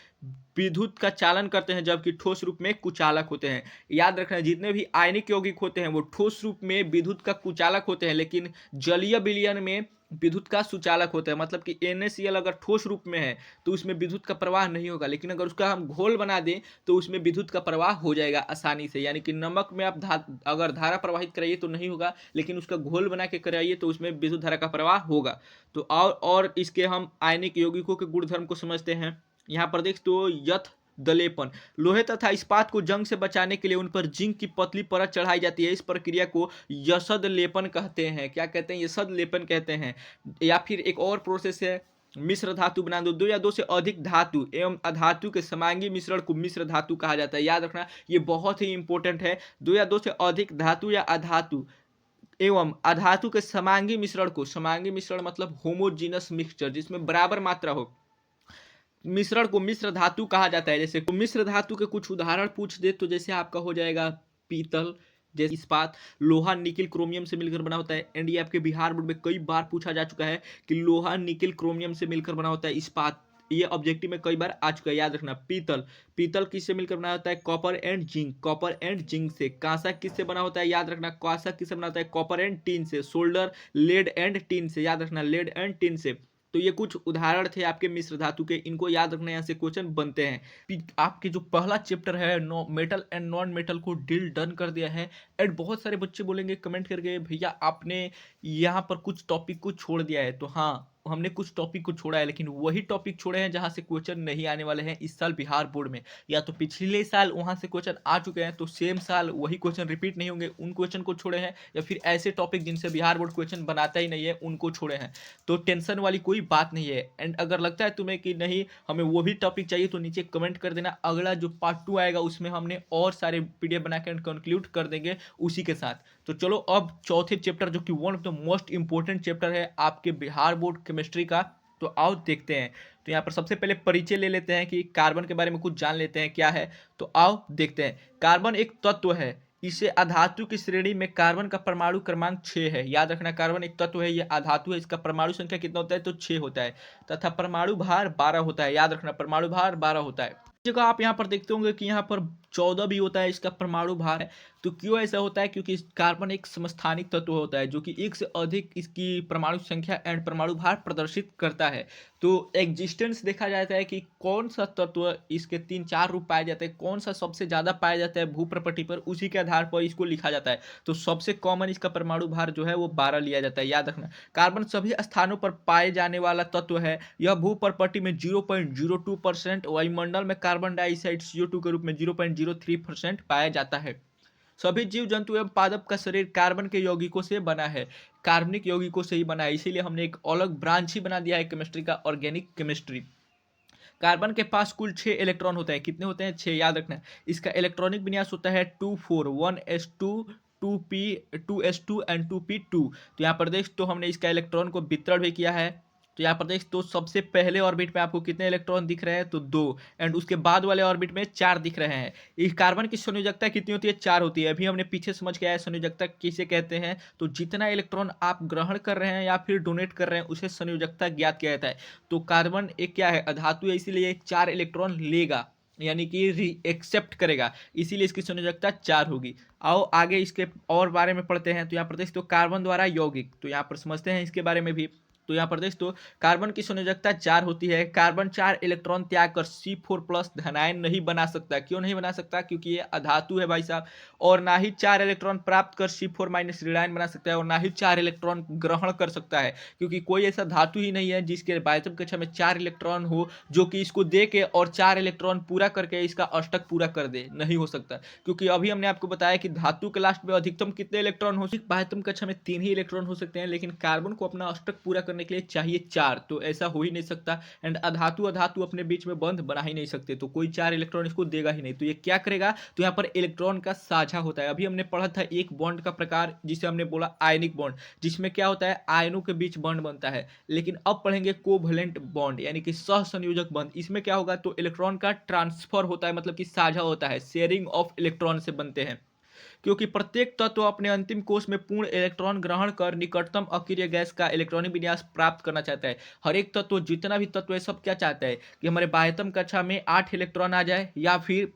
विद्युत का चालन करते हैं, जबकि ठोस रूप में कुचालक होते हैं। याद रखना, जितने भी आयनिक यौगिक होते हैं वो ठोस रूप में विद्युत का कुचालक होते हैं, लेकिन जलीय विलयन में विद्युत का सुचालक होता है। मतलब कि NaCl अगर ठोस रूप में है तो उसमें विद्युत का प्रवाह नहीं होगा, लेकिन अगर उसका हम घोल बना दें तो उसमें विद्युत का प्रवाह हो जाएगा आसानी से। यानी कि नमक में आप अगर धारा प्रवाहित कराइए तो नहीं होगा, लेकिन उसका घोल बना के कराइए तो उसमें विद्युत धारा का प्रवाह होगा। तो और इसके हम आयनिक यौगिकों के गुणधर्म को समझते हैं। यहाँ पर देख, तो यथ दलेपन, लोहे तथा इस्पात को जंग से बचाने के लिए उन पर जिंक की पतली परत चढ़ाई जाती है। इस प्रक्रिया को यशद लेपन कहते हैं। क्या कहते हैं? यशद लेपन कहते हैं। या फिर एक और प्रोसेस है, मिश्र धातु बना दो। 2 या 2 से अधिक धातु एवं अधातु के समांगी मिश्रण को मिश्र धातु कहा जाता है। याद रखना, ये बहुत ही इंपॉर्टेंट है। 2 या 2 से अधिक धातु या अधातु एवं अधातु के समांगी मिश्रण को, समांगी मिश्रण मतलब होमोजीनस मिक्सचर, जिसमें बराबर मात्रा हो, मिश्रण को मिश्र धातु कहा जाता है। जैसे मिश्र धातु के कुछ उदाहरण पूछ दे तो जैसे आपका हो जाएगा पीतल, जैसे इस्पात, लोहा निकिल क्रोमियम से मिलकर बना होता है। एंड ये आपके बिहार बोर्ड में कई बार पूछा जा चुका है कि लोहा निकिल क्रोमियम से मिलकर बना होता है इस्पात। ये ऑब्जेक्टिव में कई बार आ चुका है। याद रखना, पीतल, पीतल किससे मिलकर बना होता है? Copper and zinc, copper and zinc से। कांसा किससे बना होता है? याद रखना, कांसा किससे बना होता है? कॉपर एंड टिन से। सोल्डर लेड एंड टिन से। याद रखना, लेड एंड टिन से। तो ये कुछ उदाहरण थे आपके मिश्र धातु के, इनको याद रखना, यहाँ से क्वेश्चन बनते हैं। आपके जो पहला चैप्टर है मेटल एंड नॉन मेटल को डील डन कर दिया है। एंड बहुत सारे बच्चे बोलेंगे कमेंट करके, भैया आपने यहाँ पर कुछ टॉपिक को छोड़ दिया है। तो हाँ, हमने कुछ टॉपिक को छोड़ा है, लेकिन वही टॉपिक छोड़े हैं जहाँ से क्वेश्चन नहीं आने वाले हैं इस साल बिहार बोर्ड में। या तो पिछले साल वहाँ से क्वेश्चन आ चुके हैं तो सेम साल वही क्वेश्चन रिपीट नहीं होंगे, उन क्वेश्चन को छोड़े हैं, या फिर ऐसे टॉपिक जिनसे बिहार बोर्ड क्वेश्चन बनाता ही नहीं है उनको छोड़े हैं। तो टेंशन वाली कोई बात नहीं है। एंड अगर लगता है तुम्हें कि नहीं हमें वो भी टॉपिक चाहिए तो नीचे कमेंट कर देना। अगला जो पार्ट 2 आएगा उसमें हमने और सारे PDF बना के कंक्लूड कर देंगे उसी के साथ। तो चलो अब चौथे चैप्टर, जो कि one of the most important chapter है आपके बिहार बोर्ड केमिस्ट्री का, तो आओ देखते हैं। तो यहाँ पर सबसे पहले परिचय ले लेते हैं कि कार्बन के बारे में कुछ जान लेते हैं क्या है। तो आओ देखते हैं। कार्बन एक तत्व है, इसे अधातु की श्रेणी में कार्बन का परमाणु क्रमांक 6 है। याद रखना, कार्बन एक तत्व है, ये अधातु है, इसका परमाणु संख्या कितना होता है? तो 6 होता है, तथा परमाणु भार 12 होता है। याद रखना, परमाणु भार 12 होता है। जगह आप यहाँ पर देखते होंगे कि यहाँ पर 14 भी होता है इसका परमाणु भार है। तो क्यों ऐसा होता है? क्योंकि कार्बन एक समस्थानिक तत्व होता है जो कि एक से अधिक इसकी परमाणु संख्या एंड परमाणु भार प्रदर्शित करता है। तो एग्जिस्टेंस देखा जाता है कि कौन सा तत्व, इसके 3-4 रूप पाए जाते हैं, कौन सा सबसे ज़्यादा पाया जाता है भू प्रपटी पर, उसी के आधार पर इसको लिखा जाता है। तो सबसे कॉमन इसका परमाणु भार जो है वो 12 लिया जाता है। याद रखना, कार्बन सभी स्थानों पर पाए जाने वाला तत्व है। यह भू प्रपटी में 0.02%, वायुमंडल में कार्बन डाइऑक्साइड CO2 के रूप में 0.03% पाया जाता है। सभी जीव जंतु एवं पादप का शरीर कार्बन के यौगिकों से बना है, कार्बनिक यौगिकों से ही बना है, इसीलिए हमने एक अलग ब्रांच ही बना दिया है केमिस्ट्री का, ऑर्गेनिक केमिस्ट्री। कार्बन के पास कुल 6 इलेक्ट्रॉन होते हैं। कितने होते हैं? 6, याद रखना है। इसका इलेक्ट्रॉनिक विन्यास होता है 2 4, 1s2, 2p, 2s2 and 2p2। तो यहाँ पर देख, तो हमने इसका इलेक्ट्रॉन को वितरण भी किया है। तो यहाँ पर देख, तो सबसे पहले ऑर्बिट में आपको कितने इलेक्ट्रॉन दिख रहे हैं? तो 2। एंड उसके बाद वाले ऑर्बिट में 4 दिख रहे हैं। इस कार्बन की संयोजकता कितनी होती है? 4 होती है। अभी हमने पीछे समझ के आया संयोजकता किसे कहते हैं। तो जितना इलेक्ट्रॉन आप ग्रहण कर रहे हैं या फिर डोनेट कर रहे हैं, उसे संयोजकता ज्ञात किया जाता है। तो कार्बन एक क्या है? अधातु है, इसीलिए 4 इलेक्ट्रॉन लेगा, यानी कि एक्सेप्ट करेगा, इसीलिए इसकी संयोजकता 4 होगी। आओ आगे इसके और बारे में पढ़ते हैं। तो यहाँ पर देख, तो कार्बन द्वारा यौगिक, तो यहाँ पर समझते हैं इसके बारे में भी। तो यहाँ पर देख, तो कार्बन की संयोजकता 4 होती है। कार्बन 4 इलेक्ट्रॉन त्याग कर C4+ धनायन नहीं बना सकता। क्यों नहीं बना सकता? क्योंकि ये अधातु है भाई साहब। और ना ही 4 इलेक्ट्रॉन प्राप्त कर C4- ऋणायन बना सकता है, और ना ही 4 इलेक्ट्रॉन ग्रहण कर सकता है, क्योंकि कोई ऐसा धातु ही नहीं है जिसके बाह्यतम कक्षा में 4 इलेक्ट्रॉन हो, जो कि इसको दे के और 4 इलेक्ट्रॉन पूरा करके इसका अष्टक पूरा कर दे। नहीं हो सकता, क्योंकि अभी हमने आपको बताया कि धातु के लास्ट में अधिकतम कितने इलेक्ट्रॉन हो सकते? बाह्यतम कक्षा में 3 ही इलेक्ट्रॉन हो सकते हैं, लेकिन कार्बन को अपना अष्टक पूरा करने के लिए चाहिए 4। तो ऐसा हो ही नहीं सकता। एंड अधातु अधातु अपने बीच में बंध बना ही नहीं सकते, तो कोई 4 इलेक्ट्रॉन इसको देगा ही नहीं। तो ये क्या करेगा? तो यहाँ पर इलेक्ट्रॉन का साझा होता है। अभी हमने पढ़ा था एक बॉन्ड का प्रकार, जिसे हमने बोला आयनिक बॉन्ड, जिसमें क्या होता है? आयनों के बीच बॉन्ड बनता है। लेकिन अब पढ़ेंगे कोवैलेंट बॉन्ड, यानी कि सहसंयोजक बॉन्ड। इसमें क्या होगा? तो इलेक्ट्रॉन का ट्रांसफर होता है, मतलब कि साझा होता है, शेयरिंग ऑफ इलेक्ट्रॉन से बनते हैं। क्योंकि प्रत्येक तत्व अपने अंतिम कोश में पूर्ण इलेक्ट्रॉन ग्रहण कर निकटतम अक्रिय गैस का इलेक्ट्रॉनिक विन्यास प्राप्त करना चाहता है। हर एक तत्व, जितना भी तत्व है, सब क्या चाहता है? कि हमारे बाह्यतम कक्षा में 8 इलेक्ट्रॉन आ जाए, या फिर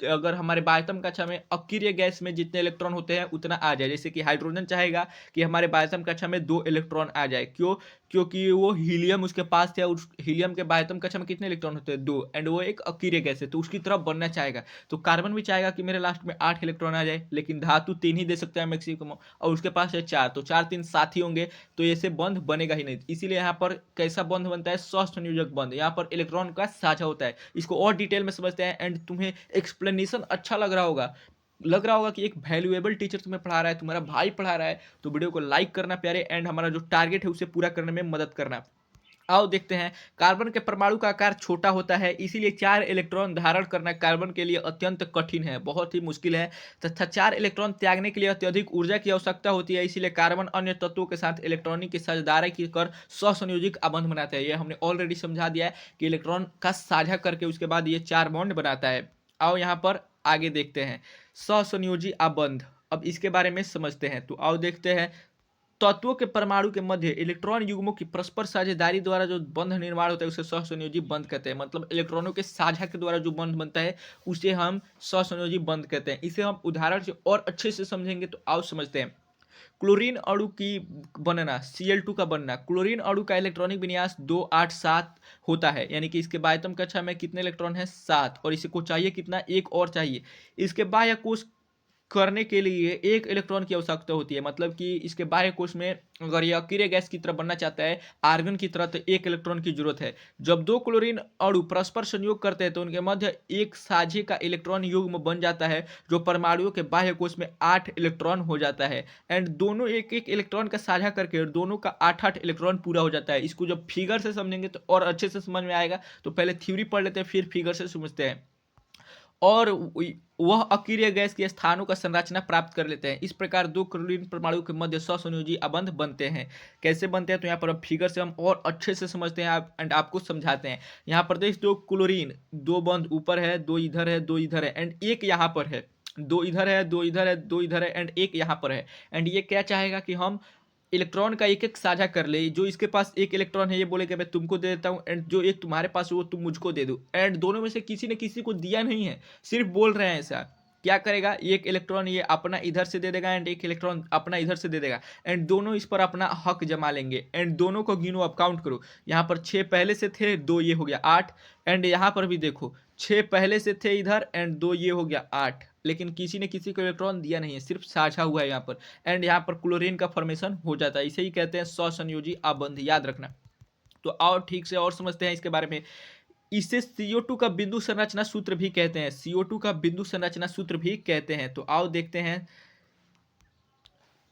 अगर हमारे बाह्यतम कक्षा में अक्रिय गैस में जितने इलेक्ट्रॉन होते हैं उतना आ जाए। जैसे कि हाइड्रोजन चाहेगा कि हमारे बाह्यतम कक्षा में 2 इलेक्ट्रॉन आ जाए। क्यों? क्योंकि वो हीलियम उसके पास थे, उस हीलियम के बाह्यतम कक्षा में कितने इलेक्ट्रॉन होते हैं? 2। एंड वो एक अक्रिय गैस है, तो उसकी तरफ बनना चाहेगा। तो कार्बन भी चाहेगा कि मेरे लास्ट में 8 इलेक्ट्रॉन आ जाए, लेकिन धातु 3 ही दे सकता है मैक्सिमम, और उसके पास है 4। तो 4 3 7 ही होंगे, तो ऐसे बंध बनेगा ही नहीं। इसीलिए यहाँ पर कैसा बंध बनता है? सहसंयोजक बंध। यहाँ पर इलेक्ट्रॉन का साझा होता है। इसको और डिटेल में समझते हैं। एंड तुम्हें एक्सप्लेनेशन अच्छा लग रहा होगा कि एक वैल्यूएबल टीचर तुम्हें पढ़ा रहा है, तुम्हारा भाई पढ़ा रहा है। तो वीडियो को लाइक करना प्यारे, एंड हमारा जो टारगेट है उसे पूरा करने में मदद करना। आओ देखते हैं। कार्बन के परमाणु का आकार छोटा होता है, इसीलिए 4 इलेक्ट्रॉन धारण करना कार्बन के लिए अत्यंत कठिन है, बहुत ही मुश्किल है, तथा 4 इलेक्ट्रॉन त्यागने के लिए अत्यधिक ऊर्जा की आवश्यकता होती है। इसीलिए कार्बन अन्य तत्वों के साथ इलेक्ट्रॉनिक की साझेदारी की कर सहसंयोजिक अबंध बनाता है। यह हमने ऑलरेडी समझा दिया है कि इलेक्ट्रॉन का साझा करके उसके बाद ये 4 बॉन्ड बनाता है। आओ यहाँ पर आगे देखते हैं सहसंयोजी अबंध। अब इसके बारे में समझते हैं। तो आओ देखते हैं। तत्वों के परमाणु के मध्य इलेक्ट्रॉन युग्मों की परस्पर साझेदारी द्वारा जो बंध निर्माण होता है उसे सहसंयोजी बंध कहते हैं। मतलब इलेक्ट्रॉनों के साझा के द्वारा जो बंध बनता है उसे हम सहसंयोजी बंध कहते हैं। इसे हम उदाहरण से और अच्छे से समझेंगे। तो आओ समझते हैं। क्लोरीन अणु की बनना, Cl2 का बनना। क्लोरीन अणु का इलेक्ट्रॉनिक विन्यास 2 8 7 होता है, यानी कि इसके बाह्यतम कक्षा में कितने इलेक्ट्रॉन है? 7। और इसको चाहिए कितना? एक और चाहिए। इसके बाह्य कोश करने के लिए 1 इलेक्ट्रॉन की आवश्यकता होती है। मतलब कि इसके बाह्य कोश में अगर यह अक्रिय गैस की तरह बनना चाहता है, आर्गन की तरह, तो 1 इलेक्ट्रॉन की जरूरत है। जब 2 क्लोरीन अणु परस्पर संयोग करते हैं तो उनके मध्य एक साझे का इलेक्ट्रॉन युग्म बन जाता है, जो परमाणुओं के बाह्य कोश में 8 इलेक्ट्रॉन हो जाता है। एंड दोनों एक एक इलेक्ट्रॉन का साझा करके दोनों का 8 इलेक्ट्रॉन पूरा हो जाता है। इसको जब फिगर से समझेंगे तो और अच्छे से समझ में आएगा। तो पहले थ्योरी पढ़ लेते हैं, फिर फिगर से समझते हैं। और वह अक्रिय गैस के स्थानों का संरचना प्राप्त कर लेते हैं। इस प्रकार 2 क्लोरीन परमाणु के मध्य सहसंयोजी अबंध बनते हैं। कैसे बनते हैं? तो यहाँ पर अब फिगर से हम और अच्छे से समझते हैं एंड आपको समझाते हैं। यहाँ पर देख, 2 क्लोरीन, 2 बंध ऊपर है, 2 इधर है, 2 इधर है, एंड एक यहाँ पर है। 2 इधर है, 2 इधर है, 2 इधर है, एंड एक यहाँ पर है। एंड ये क्या चाहेगा? कि हम इलेक्ट्रॉन का एक एक साझा कर ले। जो इसके पास 1 इलेक्ट्रॉन है ये बोलेगा मैं तुमको दे देता हूँ, एंड जो एक तुम्हारे पास है वो तुम मुझको दे दो। एंड दोनों में से किसी ने किसी को दिया नहीं है, सिर्फ बोल रहे हैं ऐसा। क्या करेगा? 1 इलेक्ट्रॉन ये अपना इधर से दे देगा, एंड 1 इलेक्ट्रॉन अपना इधर से दे देगा, एंड दोनों इस पर अपना हक जमा लेंगे। एंड दोनों को गिनो, अब काउंट करो। यहाँ पर 6 पहले से थे, 2 ये हो गया 8। एंड यहाँ पर भी देखो, 6 पहले से थे इधर, एंड 2 ये हो गया 8। लेकिन किसी ने किसी को इलेक्ट्रॉन दिया नहीं है, सिर्फ साझा हुआ है यहाँ पर। एंड यहाँ पर क्लोरीन का फॉर्मेशन हो जाता है। इसे ही कहते हैं सहसंयोजी अबंध, याद रखना। तो और ठीक से और समझते हैं इसके बारे में। इसे CO2 का बिंदु संरचना सूत्र भी कहते हैं, CO2 का बिंदु संरचना सूत्र भी कहते हैं। तो आओ देखते हैं,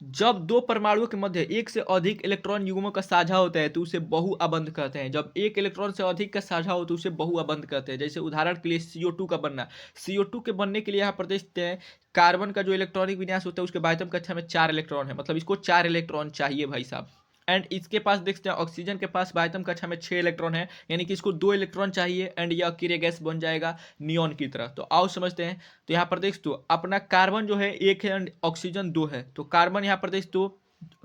जब दो परमाणुओं के मध्य एक से अधिक इलेक्ट्रॉन युग्मों का साझा होता है तो उसे बहुअबंध कहते हैं। जब एक इलेक्ट्रॉन से अधिक का साझा हो तो उसे बहुअबंध कहते हैं। जैसे उदाहरण के लिए CO2 का बनना, CO2 के बनने के लिए यहाँ पर देखते हैं कार्बन का जो इलेक्ट्रॉनिक विन्यास होता है उसके बाह्यतम कक्षा में 4 इलेक्ट्रॉन है, मतलब इसको 4 इलेक्ट्रॉन चाहिए भाई साहब। एंड इसके पास देखते हैं ऑक्सीजन के पास बाह्यतम कक्षा में 6 इलेक्ट्रॉन है, यानी कि इसको 2 इलेक्ट्रॉन चाहिए एंड यह अकेले गैस बन जाएगा नियॉन की तरह। तो आओ समझते हैं। तो यहाँ पर देख तो अपना कार्बन जो है 1 है एंड ऑक्सीजन 2 है। तो कार्बन यहाँ पर देख तो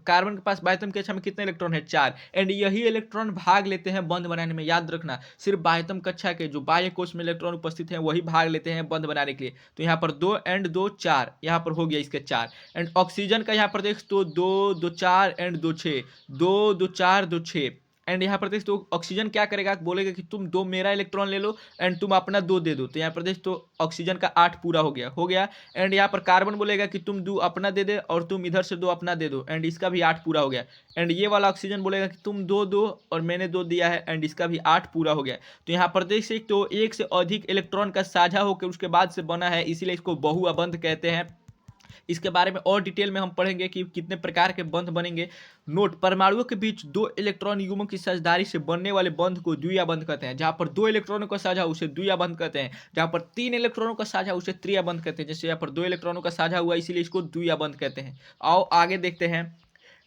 कार्बन के पास बाह्यतम कक्षा में कितने इलेक्ट्रॉन है 4, एंड यही इलेक्ट्रॉन भाग लेते हैं बंध बनाने में। याद रखना सिर्फ बाह्यतम कक्षा के जो बाह्य कोश में इलेक्ट्रॉन उपस्थित हैं वही भाग लेते हैं बंध बनाने के लिए। तो यहाँ पर 2 एंड 2 4, यहाँ पर हो गया इसके 4। एंड ऑक्सीजन का यहाँ पर देख तो 2 2 4 एंड 2 6, 2 2 4 2 6। एंड यहाँ पर देख तो ऑक्सीजन क्या करेगा, बोलेगा कि तुम 2 मेरा इलेक्ट्रॉन ले लो एंड तुम अपना 2 दे दो। तो यहाँ पर देख तो ऑक्सीजन का 8 पूरा हो गया। एंड यहाँ पर कार्बन बोलेगा कि तुम 2 अपना दे दे और तुम इधर से 2 अपना दे दो, एंड इसका भी 8 पूरा हो गया। एंड ये वाला ऑक्सीजन बोलेगा कि तुम 2 दो और मैंने 2 दिया है, एंड इसका भी 8 पूरा हो गया। तो यहाँ पर देख सकते हो एक से अधिक इलेक्ट्रॉन का साझा होकर उसके बाद से बना है, इसीलिए इसको बहुअबंध कहते हैं। इसके बारे में और डिटेल में हम पढ़ेंगे कि कितने प्रकार के बंध बनेंगे। नोट, परमाणुओं के बीच 2 इलेक्ट्रॉन युग्मों की साझेदारी से बनने वाले बंध को द्विया बंध कहते हैं। जहां पर 2 इलेक्ट्रॉनों का साझा उसे द्विया बंध कहते हैं, जहां पर 3 इलेक्ट्रॉनों का साझा उसे त्रिया बंध कहते हैं। जैसे यहाँ पर 2 इलेक्ट्रॉनों का साझा हुआ इसीलिए इसको द्विया बंध कहते हैं। आओ आगे देखते हैं।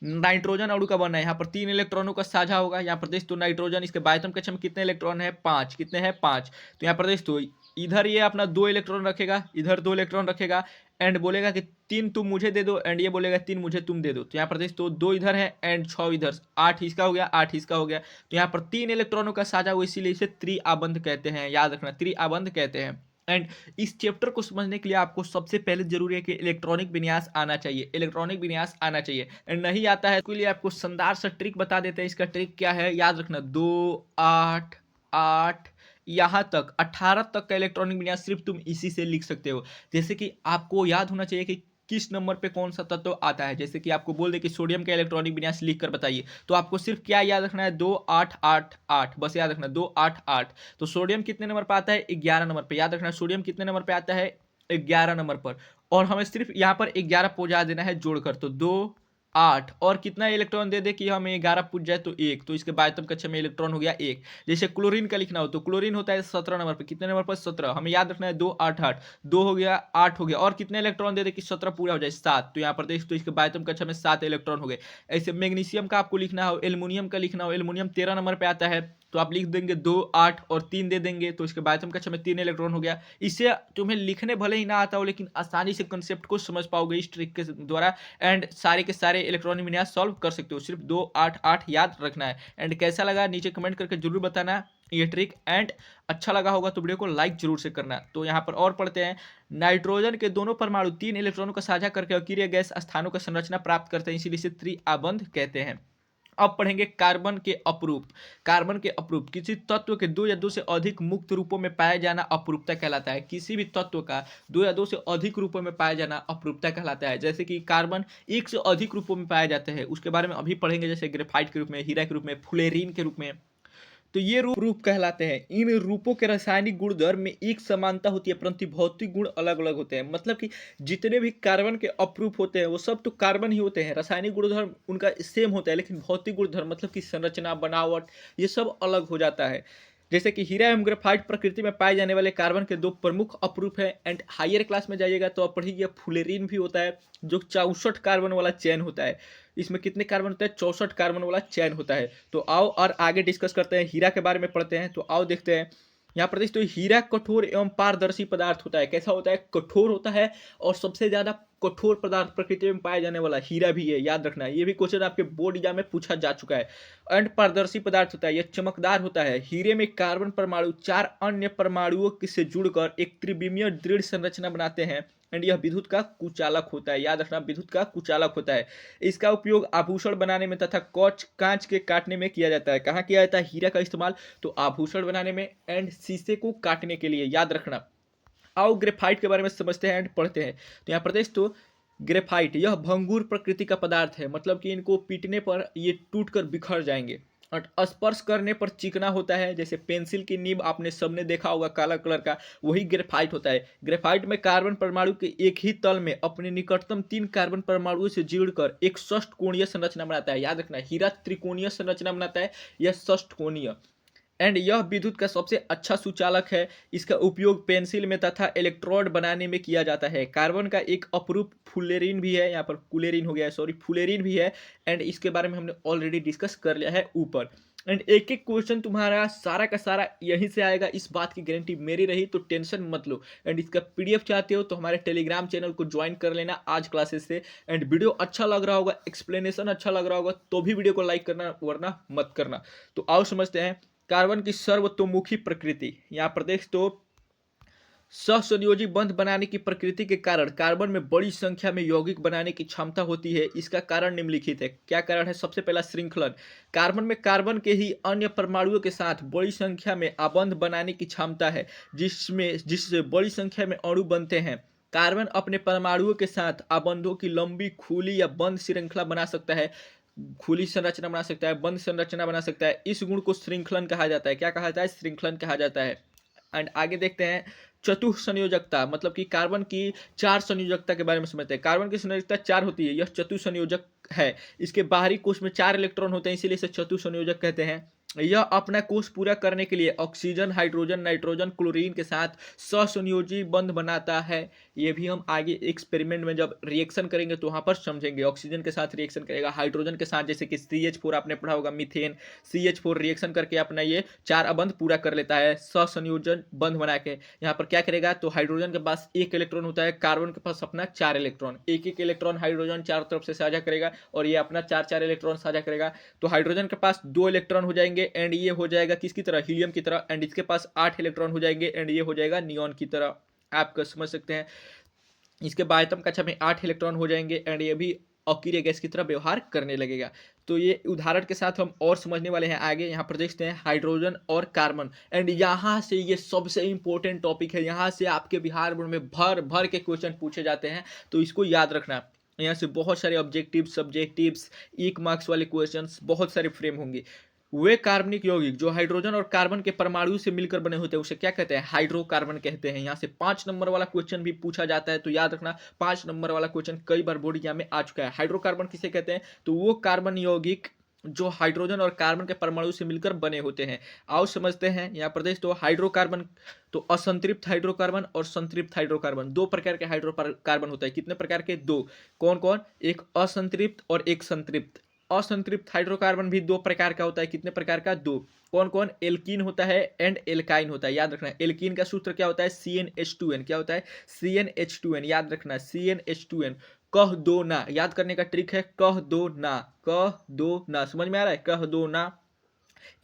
नाइट्रोजन अणु का बनना है, यहाँ पर 3 इलेक्ट्रॉनों का साझा होगा। यहाँ पर देख तो नाइट्रोजन, इसके बाह्यतम कक्षा में कितने इलेक्ट्रॉन है 5, कितने हैं 5। तो यहाँ पर देख तो इधर ये अपना 2 इलेक्ट्रॉन रखेगा, इधर 2 इलेक्ट्रॉन रखेगा एंड बोलेगा कि 3 तुम मुझे दे दो, एंड ये बोलेगा 3 मुझे तुम दे दो। तो यहाँ पर देख तो 2 इधर है एंड 6 इधर, 8 इसका हो गया, 8 इसका हो गया। तो यहाँ पर 3 इलेक्ट्रॉनों का साझा हुआ इसीलिए इसे त्रिआबंध कहते हैं। याद रखना त्रिआबंध कहते हैं। एंड इस चैप्टर को समझने के लिए आपको सबसे पहले जरूरी है कि इलेक्ट्रॉनिक विन्यास आना चाहिए, इलेक्ट्रॉनिक विन्यास आना चाहिए। एंड नहीं आता है तो लिए आपको शानदार सा ट्रिक बता देते हैं। इसका ट्रिक क्या है, याद रखना 2 8 8 यहाँ तक 18 तक का इलेक्ट्रॉनिक विन्यास सिर्फ तुम इसी से लिख सकते हो। जैसे कि आपको याद होना चाहिए कि किस नंबर पे कौन सा तत्व आता है। जैसे कि आपको बोल दे कि सोडियम का इलेक्ट्रॉनिक विन्यास लिख कर बताइए, तो आपको सिर्फ क्या याद रखना है 2 8 8 8, बस याद रखना 2 8 8। तो सोडियम कितने नंबर पर आता है 11 नंबर पर। याद रखना सोडियम कितने नंबर पर आता है 11 नंबर पर, और हमें सिर्फ यहाँ पर 11 पहुंचा देना है जोड़कर। तो 2 8 और कितना इलेक्ट्रॉन दे दे कि हमें 11 पूछ जाए तो 1, तो इसके बाह्यतम कक्षा में इलेक्ट्रॉन हो गया 1। जैसे क्लोरीन का लिखना हो तो क्लोरीन होता है 17 नंबर पर, कितने नंबर पर 17, हमें याद रखना है 2 8 8, 2 हो गया 8 हो गया, और कितने इलेक्ट्रॉन दे दे कि 17 पूरा हो जाए 7। तो यहाँ पर देख तो इसके बाह्यतम कक्षा में 7 इलेक्ट्रॉन हो गए। ऐसे मैग्नीशियम का आपको लिखना हो, एल्युमिनियम का लिखना हो, एल्युमिनियम 13 नंबर पर आता है, तो आप लिख देंगे 2 8 और 3 दे देंगे, तो इसके बाह्यतम कक्षा में 3 इलेक्ट्रॉन हो गया। इससे तुम्हें लिखने भले ही ना आता हो लेकिन आसानी से कंसेप्ट को समझ पाओगे इस ट्रिक के द्वारा, एंड सारे के सारे इलेक्ट्रॉनिक विन्यास सॉल्व कर सकते हो। सिर्फ 2 8 8 याद रखना है। एंड कैसा लगा नीचे कमेंट करके जरूर बताना ये ट्रिक, एंड अच्छा लगा होगा तो वीडियो को लाइक जरूर से करना। तो यहाँ पर और पढ़ते हैं। नाइट्रोजन के दोनों परमाणु 3 इलेक्ट्रॉनों का साझा करके अकीय गैस स्थानों का संरचना प्राप्त करते हैं, इसीलिए इसे त्रिआबंध कहते हैं। अब पढ़ेंगे कार्बन के अपरूप। कार्बन के अपरूप, किसी तत्व के 2 या 2 से अधिक मुक्त रूपों में पाया जाना अपरूपता कहलाता है। किसी भी तत्व का 2 या 2 से अधिक रूपों में पाया जाना अपरूपता कहलाता है। जैसे कि कार्बन 1 से अधिक रूपों में पाया जाते हैं, उसके बारे में अभी पढ़ेंगे, जैसे ग्रेफाइट के रूप में, हीरा के रूप में, फुलेरीन के रूप में। तो ये रूप कहलाते हैं। इन रूपों के रासायनिक गुणधर्म में एक समानता होती है परंतु भौतिक गुण अलग अलग होते हैं। मतलब कि जितने भी कार्बन के अपरूप होते हैं वो सब तो कार्बन ही होते हैं, रासायनिक गुणधर्म उनका सेम होता है, लेकिन भौतिक गुणधर्म मतलब कि संरचना, बनावट, ये सब अलग हो जाता है। जैसे कि हीरा एवं ग्रेफाइट प्रकृति में पाए जाने वाले कार्बन के 2 प्रमुख अपरूप हैं। एंड हायर क्लास में जाइएगा तो आप पढ़िए फुलेरीन भी होता है जो 64 कार्बन वाला चेन होता है। इसमें कितने कार्बन होता है 64 कार्बन वाला चेन होता है। तो आओ और आगे डिस्कस करते हैं, हीरा के बारे में पढ़ते हैं। तो आओ देखते हैं। यहाँ पर तो हीरा कठोर एवं पारदर्शी पदार्थ होता है। कैसा होता है, कठोर होता है, और सबसे ज्यादा कठोर पदार्थ प्रकृति में पाया जाने वाला हीरा भी है। याद रखना है, ये भी क्वेश्चन आपके बोर्ड एग्जाम में पूछा जा चुका है। एंड पारदर्शी पदार्थ होता है, यह चमकदार होता है। हीरे में कार्बन परमाणु 4 अन्य परमाणुओं से जुड़कर एक त्रिविमीय दृढ़ संरचना बनाते हैं। एंड यह विद्युत का कुचालक होता है। याद रखना, विद्युत का कुचालक होता है। इसका उपयोग आभूषण बनाने में तथा कांच के काटने में किया जाता है। कहाँ किया जाता है हीरा का इस्तेमाल, तो आभूषण बनाने में एंड शीशे को काटने के लिए। याद रखना। आओ ग्रेफाइट के बारे में समझते हैं एंड पढ़ते हैं। तो यहाँ प्रदेश तो ग्रेफाइट, यह भंगुर प्रकृति का पदार्थ है, मतलब कि इनको पीटने पर ये टूट कर बिखर जाएंगे। और स्पर्श करने पर चिकना होता है। जैसे पेंसिल की नीब आपने सबने देखा होगा काला कलर का, वही ग्रेफाइट होता है। ग्रेफाइट में कार्बन परमाणु के एक ही तल में अपने निकटतम 3 कार्बन परमाणुओं से जुड़कर एक षष्ठकोणीय संरचना बनाता है। याद रखना, हीरा त्रिकोणीय संरचना बनाता है, यह षष्ठकोणीय। एंड यह विद्युत का सबसे अच्छा सुचालक है। इसका उपयोग पेंसिल में तथा इलेक्ट्रोड बनाने में किया जाता है। कार्बन का एक अपरूप फुलेरिन भी है, यहाँ पर कुलेरिन हो गया है, सॉरी फुलेरिन भी है। एंड इसके बारे में हमने ऑलरेडी डिस्कस कर लिया है ऊपर। एंड एक एक क्वेश्चन तुम्हारा सारा का सारा यहीं से आएगा, इस बात की गारंटी मेरी रही, तो टेंशन मत लो। एंड इसका पीडीएफ चाहते हो तो हमारे टेलीग्राम चैनल को ज्वाइन कर लेना आज क्लासेस से। एंड वीडियो अच्छा लग रहा होगा, एक्सप्लेनेशन अच्छा लग रहा होगा तो भी वीडियो को लाइक करना, वरना मत करना। तो आओ समझते हैं कार्बन की सर्वतोमुखी प्रकृति। यहाँ पर देख तो सहसंयोजी बंध बनाने की प्रकृति के कारण कार्बन में बड़ी संख्या में यौगिक बनाने की क्षमता होती है। इसका कारण निम्नलिखित है। क्या कारण है? सबसे पहला श्रृंखलन। कार्बन में कार्बन के ही अन्य परमाणुओं के साथ बड़ी संख्या में आबंध बनाने की क्षमता है, जिससे बड़ी संख्या में अणु बनते हैं। कार्बन अपने परमाणुओं के साथ आबंधों की लंबी खुली या बंद श्रृंखला बना सकता है, खुली संरचना बना सकता है, बंद संरचना बना सकता है। इस गुण को श्रृंखलन कहा जाता है। क्या कहा जाता है? श्रृंखलन कहा जाता है। एंड आगे देखते हैं चतुसंयोजकता, मतलब कि कार्बन की 4 संयोजकता के बारे में समझते हैं। कार्बन की संयोजकता 4 होती है, यह चतुसंयोजक है। इसके बाहरी कोश में 4 इलेक्ट्रॉन होते हैं, इसीलिए इसे चतुसंयोजक कहते हैं। यह अपना कोश पूरा करने के लिए ऑक्सीजन, हाइड्रोजन, नाइट्रोजन, क्लोरीन के साथ सहसंयोजी बंध बनाता है। ये भी हम आगे एक्सपेरिमेंट में जब रिएक्शन करेंगे तो वहाँ पर समझेंगे। ऑक्सीजन के साथ रिएक्शन करेगा, हाइड्रोजन के साथ, जैसे कि CH4 आपने पढ़ा होगा, मीथेन, CH4 रिएक्शन करके अपना ये 4 बंध पूरा कर लेता है सहसंयोजन बंध बना के। यहाँ पर क्या करेगा? तो हाइड्रोजन के पास 1 इलेक्ट्रॉन होता है, कार्बन के पास अपना 4 इलेक्ट्रॉन, एक एक इलेक्ट्रॉन हाइड्रोजन चारों तरफ से साझा करेगा और ये अपना 4 इलेक्ट्रॉन साझा करेगा। तो हाइड्रोजन के पास 2 इलेक्ट्रॉन हो जाएंगे एंड ये हो जाएगा किसकी तरह? हीलियम की तरह। एंड इसके पास 8 इलेक्ट्रॉन हो जाएंगे एंड ये हो जाएगा नियॉन की तरह। आप समझ सकते हैं। इसके बाह्यतम कक्षा में 8 इलेक्ट्रॉन हो जाएंगे एंड ये भी अक्रिय गैस की तरह व्यवहार करने लगेगा। तो ये उदाहरण के साथ हम और समझने वाले हैं आगे। यहाँ पर देखते हैं हाइड्रोजन और कार्बन। एंड यहाँ से ये सबसे इंपॉर्टेंट टॉपिक है, यहाँ से आपके बिहार बोर्ड में भर भर के क्वेश्चन पूछे जाते हैं, तो इसको याद रखना। यहाँ से बहुत सारे ऑब्जेक्टिव्स, सब्जेक्टिव्स, 1 मार्क्स वाले क्वेश्चंस बहुत सारे फ्रेम होंगे। वे कार्बनिक यौगिक जो हाइड्रोजन और कार्बन के परमाणु से मिलकर बने होते हैं उसे क्या कहते हैं? हाइड्रोकार्बन कहते हैं। यहाँ से 5 नंबर वाला क्वेश्चन भी पूछा जाता है, तो याद रखना 5 नंबर वाला क्वेश्चन कई बार बोर्ड एग्जाम में आ चुका है। हाइड्रोकार्बन किसे कहते हैं? तो वो कार्बन यौगिक जो हाइड्रोजन और कार्बन के परमाणु से मिलकर बने होते हैं। आओ समझते हैं। यहाँ पर देख तो हाइड्रोकार्बन, तो असंतृप्त हाइड्रोकार्बन और संतृप्त हाइड्रोकार्बन, 2 प्रकार के हाइड्रोकार्बन होता है। कितने प्रकार के? 2। कौन कौन? एक असंतृप्त और एक संतृप्त। असंतृप्त हाइड्रोकार्बन भी 2 प्रकार का होता है। कितने प्रकार का? 2। कौन कौन? एल्कीन होता है एंड एल्काइन होता है। याद रखना, एल्कीन का सूत्र क्या होता है? CnH2n। क्या होता है? CnH2n। याद रखना, CnH2n। कह दो ना, याद करने का ट्रिक है, कह दो ना, कह दो ना। समझ में आ रहा है? कह दो ना।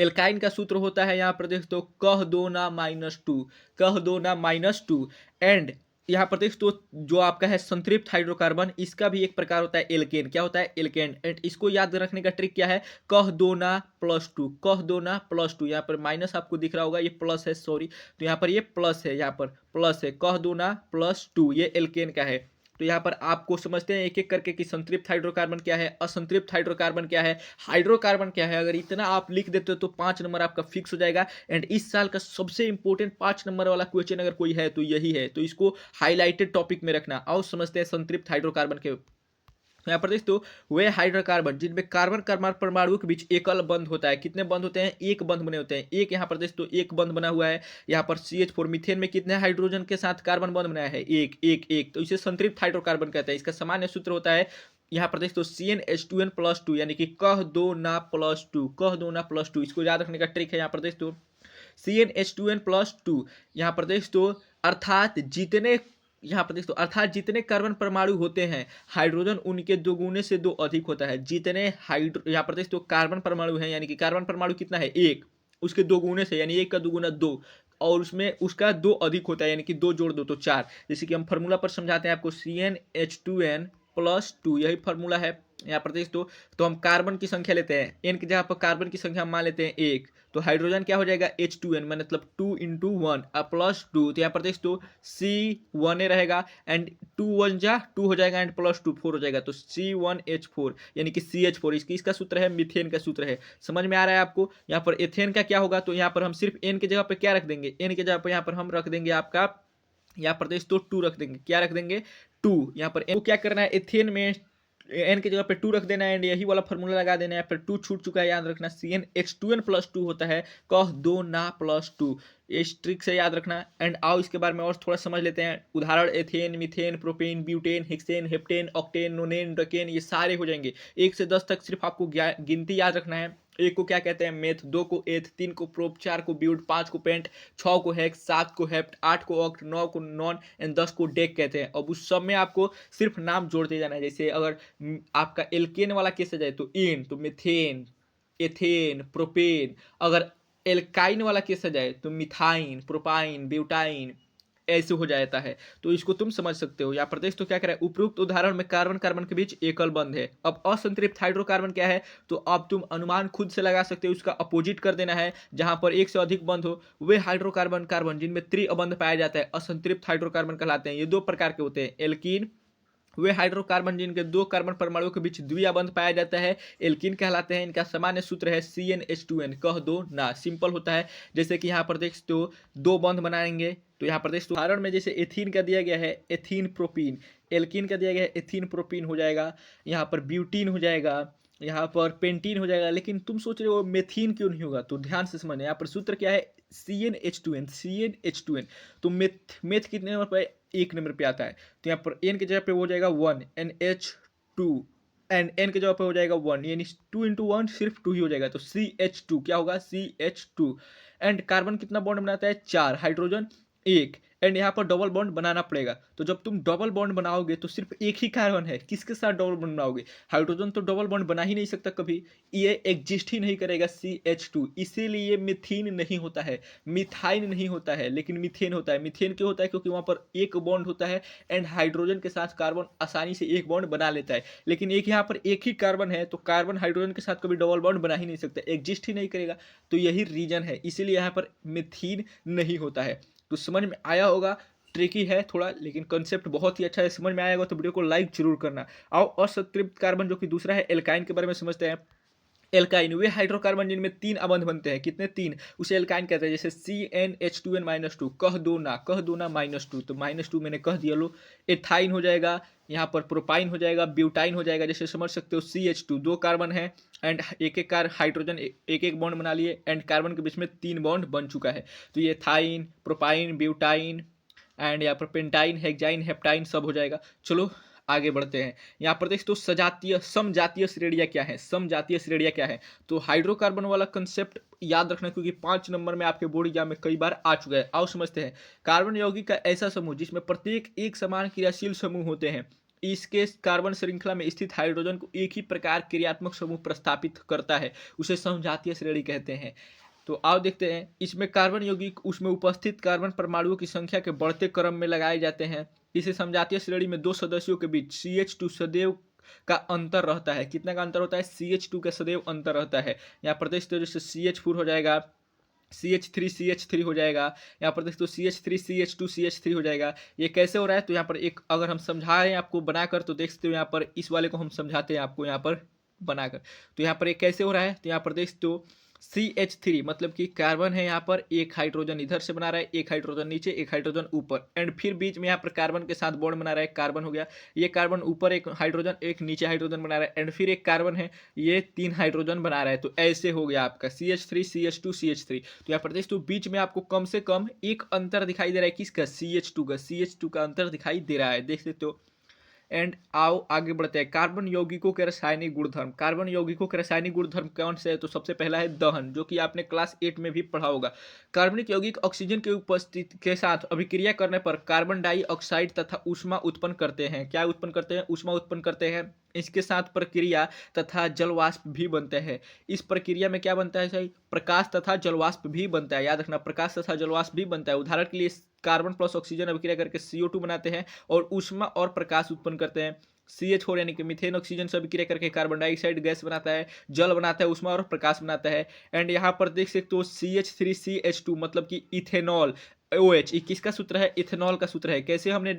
एल्काइन का सूत्र होता है, यहाँ पर देख तो कह दो ना -2, कह दो ना -2। एंड यहाँ पर देख तो जो आपका है संतृप्त हाइड्रोकार्बन, इसका भी एक प्रकार होता है एल्केन। क्या होता है? एल्केन। एंड इसको याद रखने का ट्रिक क्या है? कह दो ना +2, कह दो ना +2। यहाँ पर माइनस आपको दिख रहा होगा, ये प्लस है, सॉरी, तो यहाँ पर ये प्लस है, यहाँ पर प्लस है, कह दो ना +2, ये एल्केन का है। तो यहाँ पर आपको समझते हैं एक एक करके कि संतृप्त हाइड्रोकार्बन क्या है, असंतृप्त हाइड्रोकार्बन क्या है, हाइड्रोकार्बन क्या है। अगर इतना आप लिख देते हो तो 5 नंबर आपका फिक्स हो जाएगा। एंड इस साल का सबसे इंपॉर्टेंट 5 नंबर वाला क्वेश्चन अगर कोई है तो यही है, तो इसको हाईलाइटेड टॉपिक में रखना। आओ समझते हैं संतृप्त हाइड्रोकार्बन के। यहाँ पर देख तो वे हाइड्रोकार्बन जिनमें कार्बन कार्बन परमाणु के बीच एकल बंध होता है। कितने बंध होते हैं? 1 बंध बने होते हैं। एक यहाँ पर देख तो 1 बंध बना हुआ है। यहाँ पर CH4 मीथेन में कितने हाइड्रोजन के साथ कार्बन बंध बनाया है? 1 1 1, तो इसे संतृप्त हाइड्रोकार्बन कहते हैं। इसका सामान्य सूत्र होता है यहाँ पर देख तो CnH2n +2, यानी कि कह दो ना +2, कह दो ना +2। इसको याद रखने का ट्रिक है। यहाँ पर देख तो CnH2n +2, यहाँ पर देख तो अर्थात जितने, यहाँ पर देखो, अर्थात जितने कार्बन परमाणु होते हैं हाइड्रोजन उनके 2 गुने से 2 अधिक होता है। जितने यहाँ पर देखो कार्बन परमाणु हैं, यानी कि कार्बन परमाणु कितना है? 1, उसके 2 गुने से, यानी 1 का 2 गुना 2, और उसमें उसका 2 अधिक होता है, यानी कि 2 जोड़ दो तो 4। जैसे कि हम फार्मूला पर समझाते हैं आपको, CnH2n +2, यही फार्मूला है। यहाँ पर देख तो हम कार्बन की संख्या लेते हैं, एन की जगह पर कार्बन की संख्या हम मान लेते हैं 1, तो हाइड्रोजन क्या हो जाएगा H2n, मतलब 2 इंटू वन प्लस 2, तो यहाँ पर देख C1 रहेगा एंड 2 1 जा 2 हो जाएगा एंड प्लस 2 4 हो जाएगा, तो C1H4 यानी कि CH4, इसका सूत्र है मीथेन का सूत्र है। समझ में आ रहा है आपको? यहाँ पर एथेन का क्या होगा, तो यहाँ पर हम सिर्फ एन की जगह पर क्या रख देंगे, एन की जगह पर यहाँ पर हम रख देंगे आपका, यहाँ पर देख 2 रख देंगे, क्या रख देंगे 2, यहाँ पर क्या करना है, एथेन में एन की जगह पे 2 रख देना है एंड यही वाला फॉर्मूला लगा देना है, फिर 2 छूट चुका है, याद रखना CnH2n प्लस 2 होता है, कह दो ना प्लस 2, इस ट्रिक से याद रखना। एंड आओ इसके बारे में और थोड़ा समझ लेते हैं। उदाहरण ethane, methane, propane, butane, hexane, heptane, octane, nonane, decane, ये सारे हो जाएंगे। 1 से 10 तक सिर्फ आपको गिनती याद रखना है। 1 को क्या कहते हैं, मेथ, 2 को एथ, 3 को प्रोप, 4 को ब्यूट, 5 को पेंट, 6 को हेक्स, 7 को हेप्ट, 8 को ऑक्ट, 9 को नॉन एंड 10 को डेक कहते हैं। अब उस सब में आपको सिर्फ नाम जोड़ते जाना है। जैसे अगर आपका एल्केन वाला केस आ जाए तो इन, तो मिथेन, एथेन, प्रोपेन। अगर एल्काइन वाला केस आ जाए तो मिथाइन, प्रोपाइन, ब्यूटाइन, ऐसे हो जाता है। तो इसको तुम समझ सकते हो। यहाँ प्रदेश तो क्या कह रहा है, उपरोक्त उदाहरण में कार्बन कार्बन के बीच एकल बंध है। अब असंतृप्त हाइड्रोकार्बन क्या है, तो अब तुम अनुमान खुद से लगा सकते हो, उसका अपोजिट कर देना है। जहां पर एक से अधिक बंध हो वे हाइड्रोकार्बन कार्बन जिनमें त्रिअबंध पाया जाता है असंतृप्त हाइड्रोकार्बन कहलाते हैं। ये 2 प्रकार के होते हैं। एल्कीन वे हाइड्रोकार्बन जिनके 2 कार्बन परमाणुओं के बीच द्विबंध पाया जाता है, एल्कीन कहलाते हैं। इनका सामान्य सूत्र है CnH2n, कह दो ना, सिंपल होता है। जैसे कि यहाँ पर देख तो 2 बंध बनाएंगे, तो यहाँ पर देख उदाहरण में जैसे एथीन का दिया गया है एथीन प्रोपीन, एल्कीन का दिया गया है एथीन प्रोपीन हो जाएगा, यहाँ पर ब्यूटीन हो जाएगा, यहाँ पर पेंटीन हो जाएगा। लेकिन तुम सोच रहे हो मेथीन क्यों नहीं होगा, तो ध्यान से समझना। यहाँ पर सूत्र क्या है, CnH2n। तो मेथ कितने नंबर पर, 1 नंबर पे आता है। तो यहाँ पर एन की जगह पे हो जाएगा 1 NH2 एंड एन की जगह पे हो जाएगा 1, यानी 2 इंटू 1 सिर्फ 2 ही हो जाएगा। तो CH2 क्या होगा, CH2। एंड कार्बन कितना बॉन्ड बनाता है, 4, हाइड्रोजन 1, एंड यहाँ पर डबल बॉन्ड बनाना पड़ेगा। तो जब तुम डबल बॉन्ड बनाओगे तो सिर्फ एक ही कार्बन है, किसके साथ डबल बॉन्ड बनाओगे, हाइड्रोजन तो डबल बॉन्ड बना ही नहीं सकता कभी, ये एग्जिस्ट ही नहीं करेगा CH2, इसीलिए मिथीन नहीं होता है, मिथाइन नहीं होता है, लेकिन मीथेन होता है। मीथेन क्यों होता है, क्योंकि वहां पर एक बॉन्ड होता है एंड हाइड्रोजन के साथ कार्बन आसानी से एक बॉन्ड बना लेता है। लेकिन एक यहाँ पर एक ही कार्बन है, तो कार्बन हाइड्रोजन के साथ कभी डबल बॉन्ड बना ही नहीं सकता, एग्जिस्ट ही नहीं करेगा। तो यही रीजन है, इसीलिए यहाँ पर मिथीन नहीं होता है। तो समझ में आया होगा, ट्रिकी है थोड़ा, लेकिन कंसेप्ट बहुत ही अच्छा है। समझ में आया होगा तो वीडियो को लाइक जरूर करना। आओ असंतृप्त कार्बन जो कि दूसरा है एल्काइन के बारे में समझते हैं। एल्काइन वे हाइड्रोकार्बन जिनमें 3 अबंध बनते हैं, कितने, 3, उसे एल्काइन कहते हैं। जैसे CnH2n-2, कह दो ना -2, तो -2 मैंने कह दिया लो। एथाइन हो जाएगा, यहाँ पर प्रोपाइन हो जाएगा, ब्यूटाइन हो जाएगा। जैसे समझ सकते हो CH2 2 कार्बन है एंड एक एक हाइड्रोजन एक एक बॉन्ड बना लिए एंड कार्बन के बीच में 3 बॉन्ड बन चुका है। तो ये थाइन, प्रोपाइन, ब्यूटाइन एंड यहाँ पर पेंटाइन, हेक्साइन, हेप्टाइन सब हो जाएगा। चलो आगे बढ़ते हैं। यहाँ पर देख तो सजातीय समजातीय श्रेणियां क्या है, समजातीय श्रेणियां क्या है, तो हाइड्रोकार्बन वाला कंसेप्ट याद रखना, क्योंकि 5 नंबर में आपके बोर्ड एग्जाम में कई बार आ चुका है। आओ समझते हैं। कार्बन यौगिक का ऐसा समूह जिसमें प्रत्येक एक समान क्रियाशील समूह होते हैं, इसके कार्बन श्रृंखला में स्थित हाइड्रोजन को एक ही प्रकार क्रियात्मक समूह प्रस्तापित करता है, उसे समजातीय श्रेणी कहते हैं। तो आओ देखते हैं। इसमें कार्बन यौगिक उसमें उपस्थित कार्बन परमाणुओं की संख्या के बढ़ते क्रम में लगाए जाते हैं। इसे समजातीय श्रेणी में 2 सदस्यों के बीच CH2 सदैव का अंतर रहता है। कितना का अंतर होता है, CH2 का सदैव अंतर रहता है। यहाँ पर देख जैसे CH4 हो जाएगा, CH3 हो जाएगा, यहाँ पर देख तो CH3 CH2 CH3 हो जाएगा। ये कैसे हो रहा है, तो यहाँ पर एक अगर हम समझा रहे हैं आपको बनाकर, तो देख सकते हो यहाँ पर इस वाले को हम समझाते हैं आपको यहाँ पर बनाकर। तो यहाँ पर एक कैसे हो रहा है, तो यहाँ पर देख तो CH3 मतलब कि कार्बन है, यहाँ पर एक हाइड्रोजन इधर से बना रहा है, एक हाइड्रोजन नीचे, एक हाइड्रोजन ऊपर, एंड फिर बीच में यहाँ पर कार्बन के साथ बॉन्ड बना रहा है, कार्बन हो गया। ये कार्बन ऊपर एक हाइड्रोजन, एक नीचे हाइड्रोजन बना रहा है, एंड फिर एक कार्बन है, ये 3 हाइड्रोजन बना रहा है। तो ऐसे हो गया आपका CH3 CH2 CH3। तो यहाँ पर देख तो बीच में आपको कम से कम एक अंतर दिखाई दे रहा है, किसका, CH2 का अंतर दिखाई दे रहा है, देख सकते हो। एंड आओ आगे बढ़ते हैं। कार्बन यौगिकों के रासायनिक गुणधर्म। कार्बन यौगिकों के रासायनिक गुणधर्म कौन से है, तो सबसे पहला है दहन, जो कि आपने क्लास 8 में भी पढ़ा होगा। कार्बनिक यौगिक ऑक्सीजन की उपस्थिति के साथ अभिक्रिया करने पर कार्बन डाइऑक्साइड तथा ऊष्मा उत्पन्न करते हैं। क्या उत्पन्न करते हैं, ऊष्मा उत्पन्न करते हैं। इसके साथ प्रक्रिया तथा जलवाष्प भी बनते हैं। इस प्रक्रिया में क्या बनता है, सही, प्रकाश तथा जलवाष्प भी बनता है। याद रखना, प्रकाश तथा जलवाष्प भी बनता है। उदाहरण के लिए कार्बन प्लस ऑक्सीजन अभिक्रिया करके CO2 बनाते हैं और ऊष्मा और प्रकाश उत्पन्न करते हैं। CH4 यानी कि मीथेन ऑक्सीजन से अभिक्रिया करके कार्बन डाइऑक्साइड गैस बनाता है, जल बनाता है, ऊष्मा और प्रकाश बनाता है। एंड यहाँ पर देख सकते हो CH3CH2 मतलब कि इथेनॉल OH, ये किसका सूत्र है? इथेनॉल का सूत्र है। कैसे हमने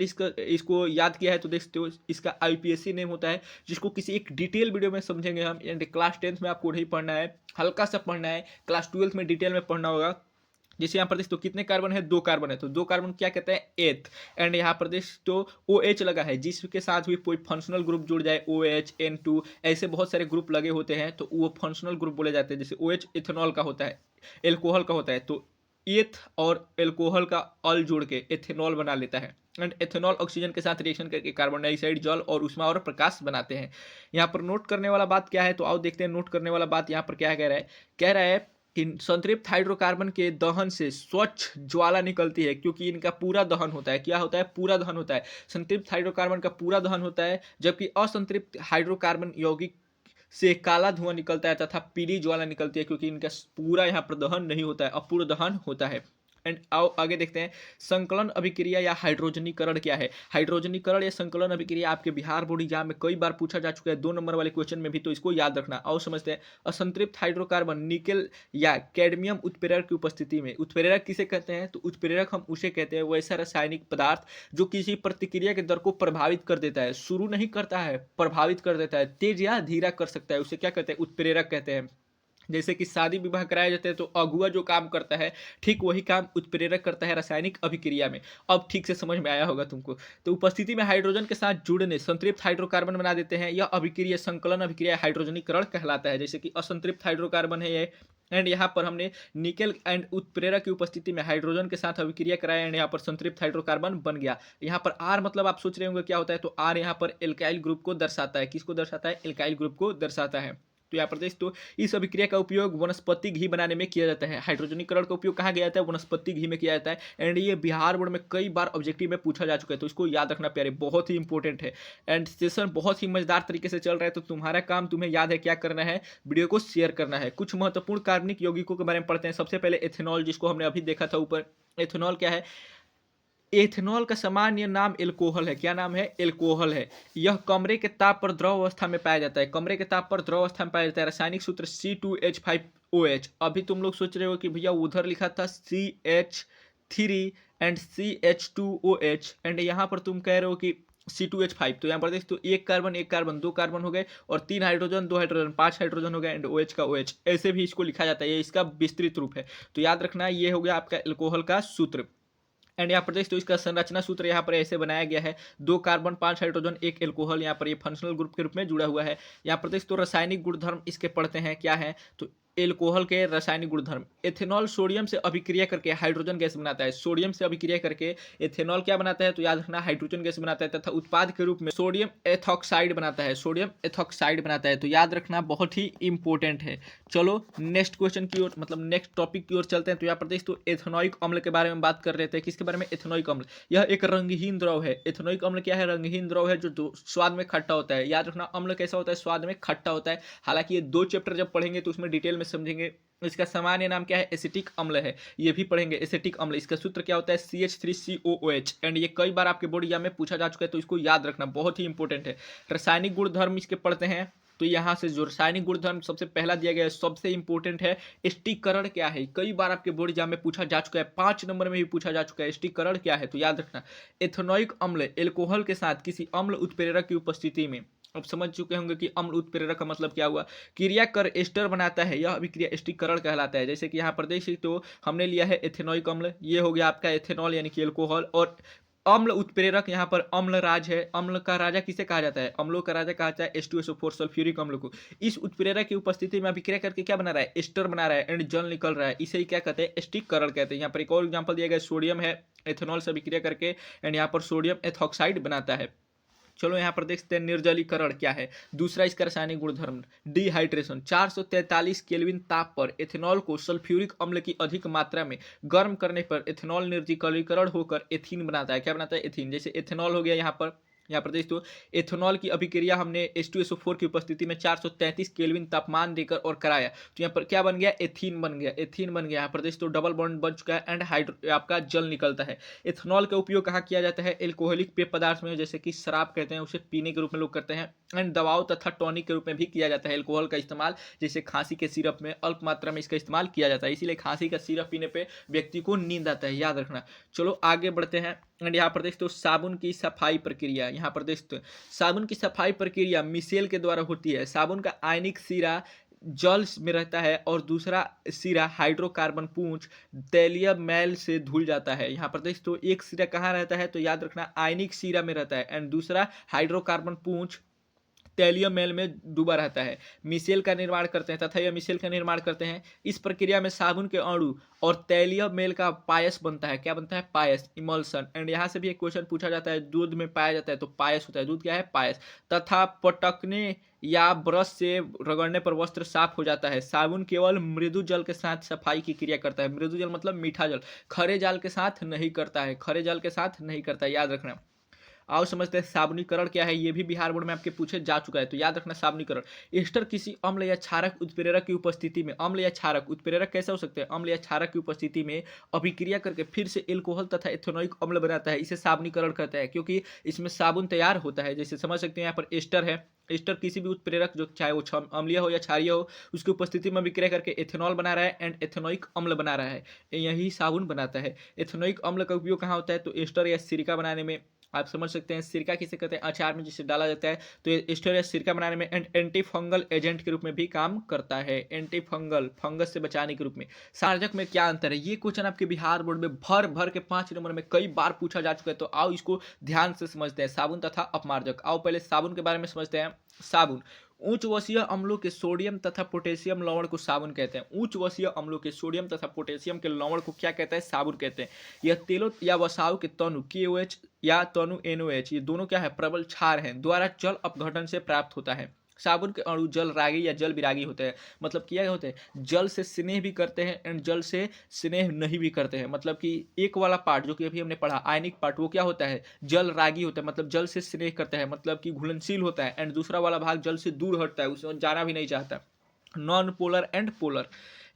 इसको याद किया है तो देख सकते हो इसका IUPAC नेम होता है, जिसको किसी एक डिटेल वीडियो में समझेंगे हम। एंड क्लास 10th में आपको नहीं पढ़ना है, हल्का सा पढ़ना है, क्लास 12th में डिटेल में पढ़ना होगा। जैसे यहाँ पर देख तो कितने कार्बन है? 2 कार्बन है, तो 2 कार्बन क्या कहते हैं? एथ। एंड यहाँ पर देख तो OH लगा है, जिसके साथ भी कोई फंक्शनल ग्रुप जुड़ जाए, OH N2 ऐसे बहुत सारे ग्रुप लगे होते हैं तो वो फंक्शनल ग्रुप बोले जाते हैं। जैसे OH इथेनॉल का होता है, एल्कोहल का होता है, तो एथ और एल्कोहल का अल जोड़ के एथेनॉल बना लेता है। एंड एथेनॉल ऑक्सीजन के साथ रिएक्शन करके कार्बन डाइऑक्साइड, जल और ऊष्मा और प्रकाश बनाते हैं। यहाँ पर नोट करने वाला बात क्या है? तो आओ देखते हैं नोट करने वाला बात यहाँ पर क्या कह रहा है। कह रहा है कि संतृप्त हाइड्रोकार्बन के दहन से स्वच्छ ज्वाला निकलती है, क्योंकि इनका पूरा दहन होता है। क्या होता है? पूरा दहन होता है। संतृप्त हाइड्रोकार्बन का पूरा दहन होता है, जबकि असंतृप्त हाइड्रोकार्बन यौगिक से काला धुआं निकलता है तथा पीली ज्वाला निकलती है, क्योंकि इनका पूरा यहाँ पर दहन नहीं होता है, अपूर्ण दहन होता है। एंड आओ आगे देखते हैं संकलन अभिक्रिया या हाइड्रोजनीकरण क्या है। हाइड्रोजनीकरण या संकलन अभिक्रिया आपके बिहार बोर्ड एग्जाम में कई बार पूछा जा चुका है, 2 नंबर वाले क्वेश्चन में भी, तो इसको याद रखना। आओ समझते हैं। असंतृप्त हाइड्रोकार्बन निकेल या कैडमियम उत्प्रेरक की उपस्थिति में, उत्प्रेरक किसे कहते हैं? तो उत्प्रेरक हम उसे कहते हैं वैसा रासायनिक पदार्थ जो किसी प्रतिक्रिया के दर को प्रभावित कर देता है, शुरू नहीं करता है, प्रभावित कर देता है, तेज या धीरा कर सकता है, उसे क्या कहते हैं? उत्प्रेरक कहते हैं। जैसे कि शादी विवाह कराए जाते हैं तो अगुआ जो काम करता है, ठीक वही काम उत्प्रेरक करता है रासायनिक अभिक्रिया में। अब ठीक से समझ में आया होगा तुमको। तो उपस्थिति में हाइड्रोजन के साथ जुड़ने संतृप्त हाइड्रोकार्बन बना देते हैं। यह अभिक्रिया संकलन अभिक्रिया हाइड्रोजनीकरण कहलाता है। जैसे कि असंतृप्त हाइड्रोकार्बन है ये, एंड यहाँ पर हमने निकेल एंड उत्प्रेरक की उपस्थिति में हाइड्रोजन के साथ अभिक्रिया कराया, एंड यहाँ पर संतृप्त हाइड्रोकार्बन बन गया। यहाँ पर आर मतलब आप सोच रहे होंगे क्या होता है, तो आर यहाँ पर एल्काइल ग्रुप को दर्शाता है। किसको दर्शाता है? एल्काइल ग्रुप को दर्शाता है। तो यहाँ पर देख तो इस अभिक्रिया का उपयोग वनस्पति घी बनाने में किया जाता है। हाइड्रोजनीकरण का उपयोग कहाँ किया जाता है? वनस्पति घी में किया जाता है। एंड ये बिहार बोर्ड में कई बार ऑब्जेक्टिव में पूछा जा चुका है, तो इसको याद रखना प्यारे, बहुत ही इंपॉर्टेंट है। एंड सेशन बहुत ही मजेदार तरीके से चल रहा है, तो तुम्हारा काम, तुम्हें याद है क्या करना है? वीडियो को शेयर करना है। कुछ महत्वपूर्ण कार्बनिक यौगिकों के बारे में पढ़ते हैं। सबसे पहले एथेनॉल, जिसको हमने अभी देखा था ऊपर। एथेनॉल क्या है? एथेनॉल का सामान्य नाम एल्कोहल है। क्या नाम है? एल्कोहल है। यह कमरे के ताप पर द्रव अवस्था में पाया जाता है। कमरे के ताप पर द्रव अवस्था में पाया जाता है। रासायनिक सूत्र C2H5OH। अभी तुम लोग सोच रहे हो कि भैया उधर लिखा था CH3 एंड CH2OH, एंड यहाँ पर तुम कह रहे हो कि C2H5। तो यहाँ पर देख तो एक कार्बन 2 कार्बन हो गए, और 3 हाइड्रोजन 2 हाइड्रोजन 5 हाइड्रोजन हो गए, एंड OH का OH। ऐसे भी इसको लिखा जाता है, ये इसका विस्तृत रूप है। तो याद रखना, ये हो गया आपका एल्कोहल का सूत्र। एंड यहाँ पर देख तो इसका संरचना सूत्र यहाँ पर ऐसे बनाया गया है। 2 कार्बन 5 हाइड्रोजन 1 एल्कोहल, यहाँ पर ये फंक्शनल ग्रुप के रूप में जुड़ा हुआ है। यहाँ पर देख तो रासायनिक गुणधर्म इसके पढ़ते हैं क्या है, तो एल्कोहल के रासायनिक गुणधर्म। एथेनॉल सोडियम से अभिक्रिया करके हाइड्रोजन गैस बनाता है। सोडियम से अभिक्रिया करके एथेनॉल क्या बनाता है? तो याद रखना, हाइड्रोजन गैस बनाता है, तथा उत्पाद के रूप में सोडियम एथॉक्साइड बनाता है। सोडियम एथॉक्साइड बनाता है, तो याद रखना, बहुत ही इंपॉर्टेंट है। चलो नेक्स्ट क्वेश्चन की ओर, मतलब नेक्स्ट टॉपिक की ओर चलते हैं। तो यहाँ पर देख तो एथेनोइक अम्ल के बारे में बात कर रहे थे। किसके बारे में? एथेनोइक अम्ल। यह एक रंगहीन द्रव है। एथेनोइक अम्ल क्या है? रंगहीन द्रव है, जो स्वाद में खट्टा होता है। याद रखना, अम्ल कैसा होता है? स्वाद में खट्टा होता है। हालांकि ये 2 चैप्टर जब पढ़ेंगे तो उसमें डिटेल में समझेंगे। इसका सामान्य नाम क्या है? एसिटिक अम्ल है, ये भी पढ़ेंगे। एसिटिक अम्ल, इसका सूत्र क्या होता है? CH3COOH। एंड ये कई बार आपके बोर्ड एग्जाम में पूछा जा चुका है, तो इसको याद रखना, बहुत ही इंपॉर्टेंट है। रासायनिक गुणधर्म इसके पढ़ते हैं। तो यहाँ से जो रासायनिक गुणधर्म सबसे पहला दिया गया है, सबसे इंपॉर्टेंट है। स्टिकरण क्या है? कई बार आपके बोर्ड एग्जाम में पूछा जा चुका है, 5 नंबर में भी पूछा जा चुका है। स्टिकरण क्या है? तो याद रखना, एथेनोइक अम्ल एल्कोहल के साथ किसी अम्ल उत्प्रेरक की उपस्थिति में, अब समझ चुके होंगे कि अम्ल उत्प्रेरक का मतलब क्या हुआ, क्रिया कर एस्टर बनाता है, यह अभिक्रिया स्टिकरण कहलाता है। जैसे कि यहाँ पर देख सकते हो, हमने लिया है एथेनोइक अम्ल, ये हो गया आपका एथेनॉल यानी कि एल्कोहल, और अम्ल उत्प्रेरक यहाँ पर अम्ल राज है। अम्ल का राजा किसे कहा जाता है? अम्लों का राजा कहा जाता है H2SO4 सल्फ्यूरिक अम्ल को। इस उत्प्रेरक की उपस्थिति में अभिक्रिया करके क्या बना रहा है? एस्टर बना रहा है, एंड जल निकल रहा है। इसे ही क्या कहते हैं? स्टिकरण कहते हैं। यहाँ पर एक और एग्जाम्पल दिया गया, सोडियम है, एथेनॉल से अभिक्रिया करके एंड यहाँ पर सोडियम एथॉक्साइड बनाता है। चलो यहाँ पर देखते हैं निर्जलीकरण क्या है। दूसरा इसका रासायनिक गुणधर्म, डिहाइड्रेशन। 443 केल्विन ताप पर एथेनॉल को सल्फ्यूरिक अम्ल की अधिक मात्रा में गर्म करने पर एथेनॉल निर्जलीकरण होकर एथीन बनाता है। क्या बनाता है? एथीन। जैसे एथेनॉल हो गया यहाँ पर, यहाँ पर दोस्तों एथेनॉल की अभिक्रिया हमने H2SO4 की उपस्थिति में 433 केल्विन तापमान देकर और कराया, तो यहाँ पर क्या बन गया, एथीन बन गया, एथीन बन गया। यहाँ पर दोस्तों डबल बॉन्ड बन चुका है एंड हाइड्रो आपका जल निकलता है। एथेनॉल का उपयोग कहाँ किया जाता है, एल्कोहलिक पेय पदार्थ में, जैसे कि शराब कहते हैं, उसे पीने के रूप में लोग करते हैं, एंड दवाओं तथा टॉनिक के रूप में भी किया जाता है। एल्कोहल का इस्तेमाल जैसे खांसी के सिरप में अल्प मात्रा में इसका इस्तेमाल किया जाता है, इसीलिए खांसी का सिरप पीने पे व्यक्ति को नींद आता है, याद रखना। चलो आगे बढ़ते हैं। एंड यहाँ पर दोस्तों साबुन की सफाई प्रक्रिया, यहाँ पर दोस्तों साबुन की सफाई प्रक्रिया मिसेल के द्वारा होती है। साबुन का आयनिक सिरा जल में रहता है और दूसरा सिरा हाइड्रोकार्बन पूंछ तैलीय मैल से धुल जाता है। यहाँ पर दोस्तों एक सिरा कहाँ रहता है, तो याद रखना आयनिक सिरा में रहता है, एंड दूसरा हाइड्रोकार्बन पूंछ तैलीय मैल में डूबा रहता है। मिसेल का निर्माण करते हैं तथा यह मिसेल का निर्माण करते हैं। इस प्रक्रिया में साबुन के अणु और तैलीय मेल का पायस बनता है। क्या बनता है, पायस, इमल्सन। एंड यहाँ से भी एक क्वेश्चन पूछा जाता है, दूध में पाया जाता है तो पायस होता है, दूध क्या है, पायस। तथा पटकने या ब्रश से रगड़ने पर वस्त्र साफ हो जाता है। साबुन केवल मृदु जल के साथ सफाई की क्रिया करता है। मृदु जल मतलब मीठा जल, खरे जल के साथ नहीं करता है, खरे जल के साथ नहीं करता है, याद रखना। आओ समझते हैं साबुनीकरण क्या है, ये भी बिहार बोर्ड में आपके पूछे जा चुका है, तो याद रखना साबुनीकरण। एस्टर किसी अम्ल या क्षारक उत्प्रेरक की उपस्थिति में, अम्ल या क्षारक उत्प्रेरक कैसे हो सकते हैं, अम्ल या क्षारक की उपस्थिति में अभिक्रिया करके फिर से एल्कोहल तथा एथेनोइक अम्ल बनाता है, इसे साबुनीकरण कहता है, क्योंकि इसमें साबुन तैयार होता है। जैसे समझ सकते हैं यहाँ पर एस्टर है, एस्टर किसी भी उत्प्रेरक जो चाहे वो अम्लीय हो या क्षारीय हो, उसकी उपस्थिति में अभिक्रिया करके एथेनॉल बना रहा है एंड एथेनोइक अम्ल बना रहा है, यही साबुन बनाता है। एथेनोइक अम्ल का उपयोग कहाँ होता है, तो एस्टर या सिरका बनाने में। आप समझ सकते हैं सिरका किसे कहते हैं, अचार में जिसे डाला जाता है, तो ये एस्टर या सिरका बनाने में एंड एंटी फंगल एजेंट के रूप में भी काम करता है, एंटी फंगल, फंगस से बचाने के रूप में। सारजक में क्या अंतर है, ये क्वेश्चन आपके बिहार बोर्ड में भर भर के 5 नंबर में कई बार पूछा जा चुका है, तो आओ इसको ध्यान से समझते हैं। साबुन तथा अपमार्जक। आओ पहले साबुन के बारे में समझते हैं। साबुन उच्च वसीय अम्लों के सोडियम तथा पोटेशियम लवण को साबुन कहते हैं। उच्च वसीय अम्लों के सोडियम तथा पोटेशियम के लवण को क्या कहते हैं, साबुन कहते हैं। यह तेलों या वसाओं के तनु KOH या तनु NOH, ये दोनों क्या है, प्रबल क्षार हैं, द्वारा जल अपघटन से प्राप्त होता है। साबुन के अणु जल रागी या जल विरागी होते हैं। मतलब क्या होते हैं, जल से स्नेह भी करते हैं एंड जल से स्नेह नहीं भी करते हैं। मतलब कि एक वाला पार्ट जो कि अभी हमने पढ़ा आयनिक पार्ट, वो क्या होता है, जल रागी होता है, मतलब जल से स्नेह करता है, मतलब कि घुलनशील होता है, एंड दूसरा वाला भाग जल से दूर हटता है, उसमें जाना भी नहीं चाहता। Non polar and polar.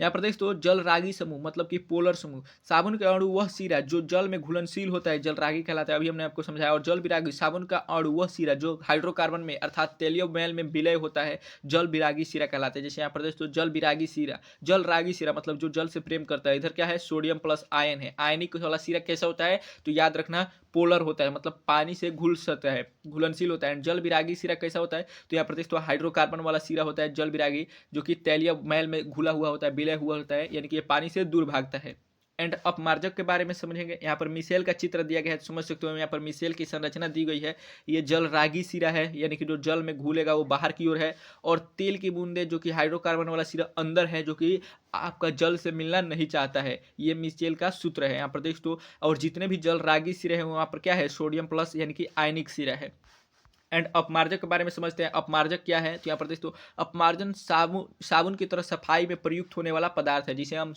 यहाँ पर देख तो जल रागी समूह मतलब कि पोलर समूह। साबुन का अणु वह सिरा जो जल में घुलनशील होता है, जल रागी कहलाता है, अभी हमने आपको समझाया। और जल विरागी, साबुन का अणु वह सिरा जो हाइड्रोकार्बन में अर्थात तेलीय मैल में विलय होता है, जल विरागी सिरा कहलाता है। जैसे यहाँ पर देख तो जल विरागी सिरा, जल रागी सिरा मतलब जो जल से प्रेम करता है। इधर क्या है, सोडियम प्लस आयन है। आयनिक वाला सिरा कैसा होता है, तो याद रखना पोलर होता है, मतलब पानी से घुल सकता है, घुलनशील होता है। जल विरागी सिरा कैसा होता है, तो यहाँ पर देख तो हाइड्रोकार्बन वाला सिरा होता है जल विरागी, जो कि तैलीय मैल में घुला हुआ होता है, विलय हुआ होता है, यानी कि ये पानी से दूर भागता है। एंड अपमार्जक के बारे में समझेंगे। यहाँ पर मिसेल का चित्र दिया गया है, समझ सकते हो। यहाँ पर मिसेल की संरचना दी गई है। ये जल रागी सिरा है, यानी कि जो जल में घुलेगा वो बाहर की ओर है, और तेल की बूंदे जो कि हाइड्रोकार्बन वाला सिरा अंदर है, जो कि आपका जल से मिलना नहीं चाहता है। ये मिसेल का सूत्र है यहाँ पर देख तो। और जितने भी जल रागी सिरे हैं वहाँ पर क्या है, सोडियम प्लस यानी कि आयनिक सिरा है। एंड अपमार्जक के बारे में समझते हैं। अपमार्जक क्या है, तो यहाँ पर दोस्तों अपमार्जन साबुन की तरह सफाई में प्रयुक्त होने वाला पदार्थ है, जिसे हम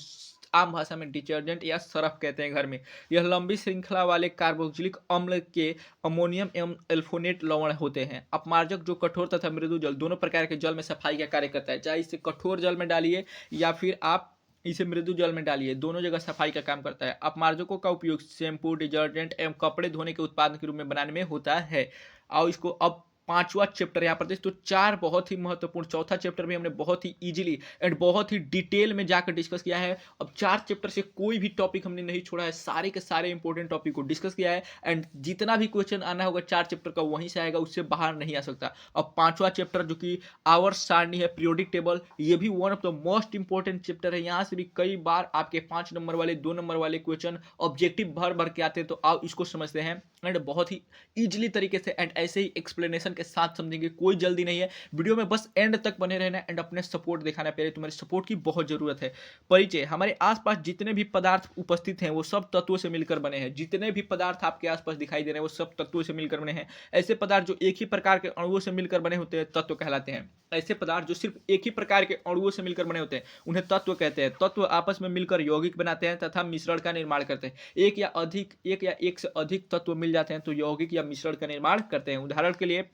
आम भाषा में डिटर्जेंट या सरफ कहते हैं घर में। यह लंबी श्रृंखला वाले कार्बोक्सिलिक अम्ल के अमोनियम एवं एल्फोनेट लवण होते हैं। अपमार्जक जो कठोर तथा मृदु जल दोनों प्रकार के जल में सफाई का कार्य करता है, चाहे इसे कठोर जल में डालिए या फिर आप इसे मृदु जल में डालिए, दोनों जगह सफाई का काम करता है। अपमार्जकों का उपयोग शैम्पू, डिटर्जेंट एवं कपड़े धोने के उत्पादन के रूप में बनाने में होता है। आओ इसको अब 5वां चैप्टर यहाँ पर देख तो 4 बहुत ही महत्वपूर्ण, चौथा चैप्टर भी हमने बहुत ही इजीली एंड बहुत ही डिटेल में जाकर डिस्कस किया है। अब 4 चैप्टर से कोई भी टॉपिक हमने नहीं छोड़ा है, सारे के सारे इंपॉर्टेंट टॉपिक को डिस्कस किया है। एंड जितना भी क्वेश्चन आना होगा 4 चैप्टर का वहीं से आएगा, उससे बाहर नहीं आ सकता। अब 5वां चैप्टर जो कि आवर्त सारणी है, पीरियोडिक टेबल, ये भी one of the most important chapter है। यहाँ से भी कई बार आपके 5 नंबर वाले 2 नंबर वाले क्वेश्चन ऑब्जेक्टिव भर भर के आते हैं, तो आप इसको समझते हैं एंड बहुत ही ईजिली तरीके से एंड ऐसे ही एक्सप्लेनेशन के साथ समझेंगे, कोई जल्दी नहीं है। वीडियो में बस एंड तक बने रहना एंड अपने सपोर्ट दिखाना। पहले तुम्हारे सपोर्ट की बहुत जरूरत है। परिचय, हमारे आसपास जितने भी पदार्थ उपस्थित हैं वो सब तत्वों से मिलकर बने हैं। जितने भी पदार्थ आपके आसपास दिखाई दे रहे हैं वो सब तत्वों से मिलकर बने हैं। ऐसे पदार्थ जो एक ही प्रकार के अणुओं से मिलकर बने होते हैं तत्व कहलाते हैं। ऐसे पदार्थ जो सिर्फ एक ही प्रकार के अणुओं से मिलकर बने होते हैं उन्हें तत्व कहते हैं। तत्व आपस में मिलकर यौगिक बनाते हैं तथा मिश्रण का निर्माण करते हैं। एक से अधिक तत्व मिल जाते हैं तो यौगिक या मिश्रण का निर्माण करते हैं। उदाहरण के लिए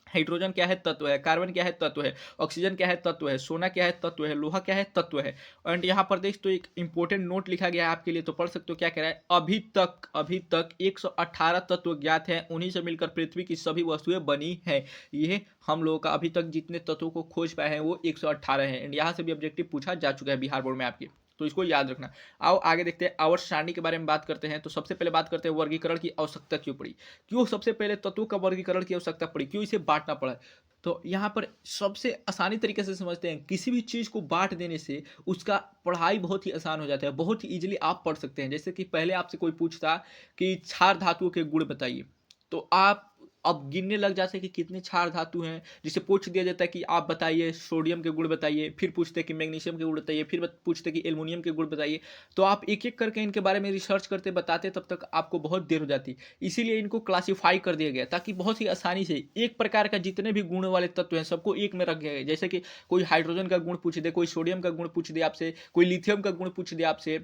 हाइड्रोजन क्या है? तत्व है। कार्बन क्या है? तत्व है। ऑक्सीजन क्या है? तत्व है। सोना क्या है? तत्व है। लोहा क्या है? तत्व है। एंड यहाँ पर देख तो एक इंपॉर्टेंट नोट लिखा गया है आपके लिए, तो पढ़ सकते हो। क्या कह रहा है? अभी तक 118 तत्व ज्ञात हैं, उन्हीं से मिलकर पृथ्वी की सभी वस्तुएं बनी है। ये हम लोगों का अभी तक जितने तत्वों को खोज पाए हैं वो 118 हैं। एंड यहाँ से भी ऑब्जेक्टिव पूछा जा चुका है बिहार बोर्ड में आपके, तो इसको याद रखना। आओ आगे देखते हैं, आवर्त सारणी के बारे में बात करते हैं। तो सबसे पहले बात करते हैं वर्गीकरण की आवश्यकता क्यों पड़ी। क्यों सबसे पहले तत्वों का वर्गीकरण की आवश्यकता पड़ी, क्यों इसे बांटना पड़ा। तो यहाँ पर सबसे आसानी तरीके से समझते हैं, किसी भी चीज़ को बांट देने से उसका पढ़ाई बहुत ही आसान हो जाता है, बहुत ही ईजिली आप पढ़ सकते हैं। जैसे कि पहले आपसे कोई पूछता कि क्षार धातुओं के गुण बताइए, तो आप अब गिनने लग जाते हैं कि कितने क्षार धातु हैं। जिसे पूछ दिया जाता है कि आप बताइए सोडियम के गुण बताइए, फिर पूछते हैं कि मैग्नीशियम के गुण बताइए, फिर पूछते हैं कि एल्युमिनियम के गुण बताइए। तो आप एक एक करके इनके बारे में रिसर्च करते बताते तब तक आपको बहुत देर हो जाती। इसीलिए इनको क्लासीफाई कर दिया गया ताकि बहुत ही आसानी से एक प्रकार का जितने भी गुण वाले तत्व हैं सबको एक में रख दिया गया। जैसे कि कोई हाइड्रोजन का गुण पूछ दे, कोई सोडियम का गुण पूछ दे आपसे, कोई लिथियम का गुण पूछ दे आपसे,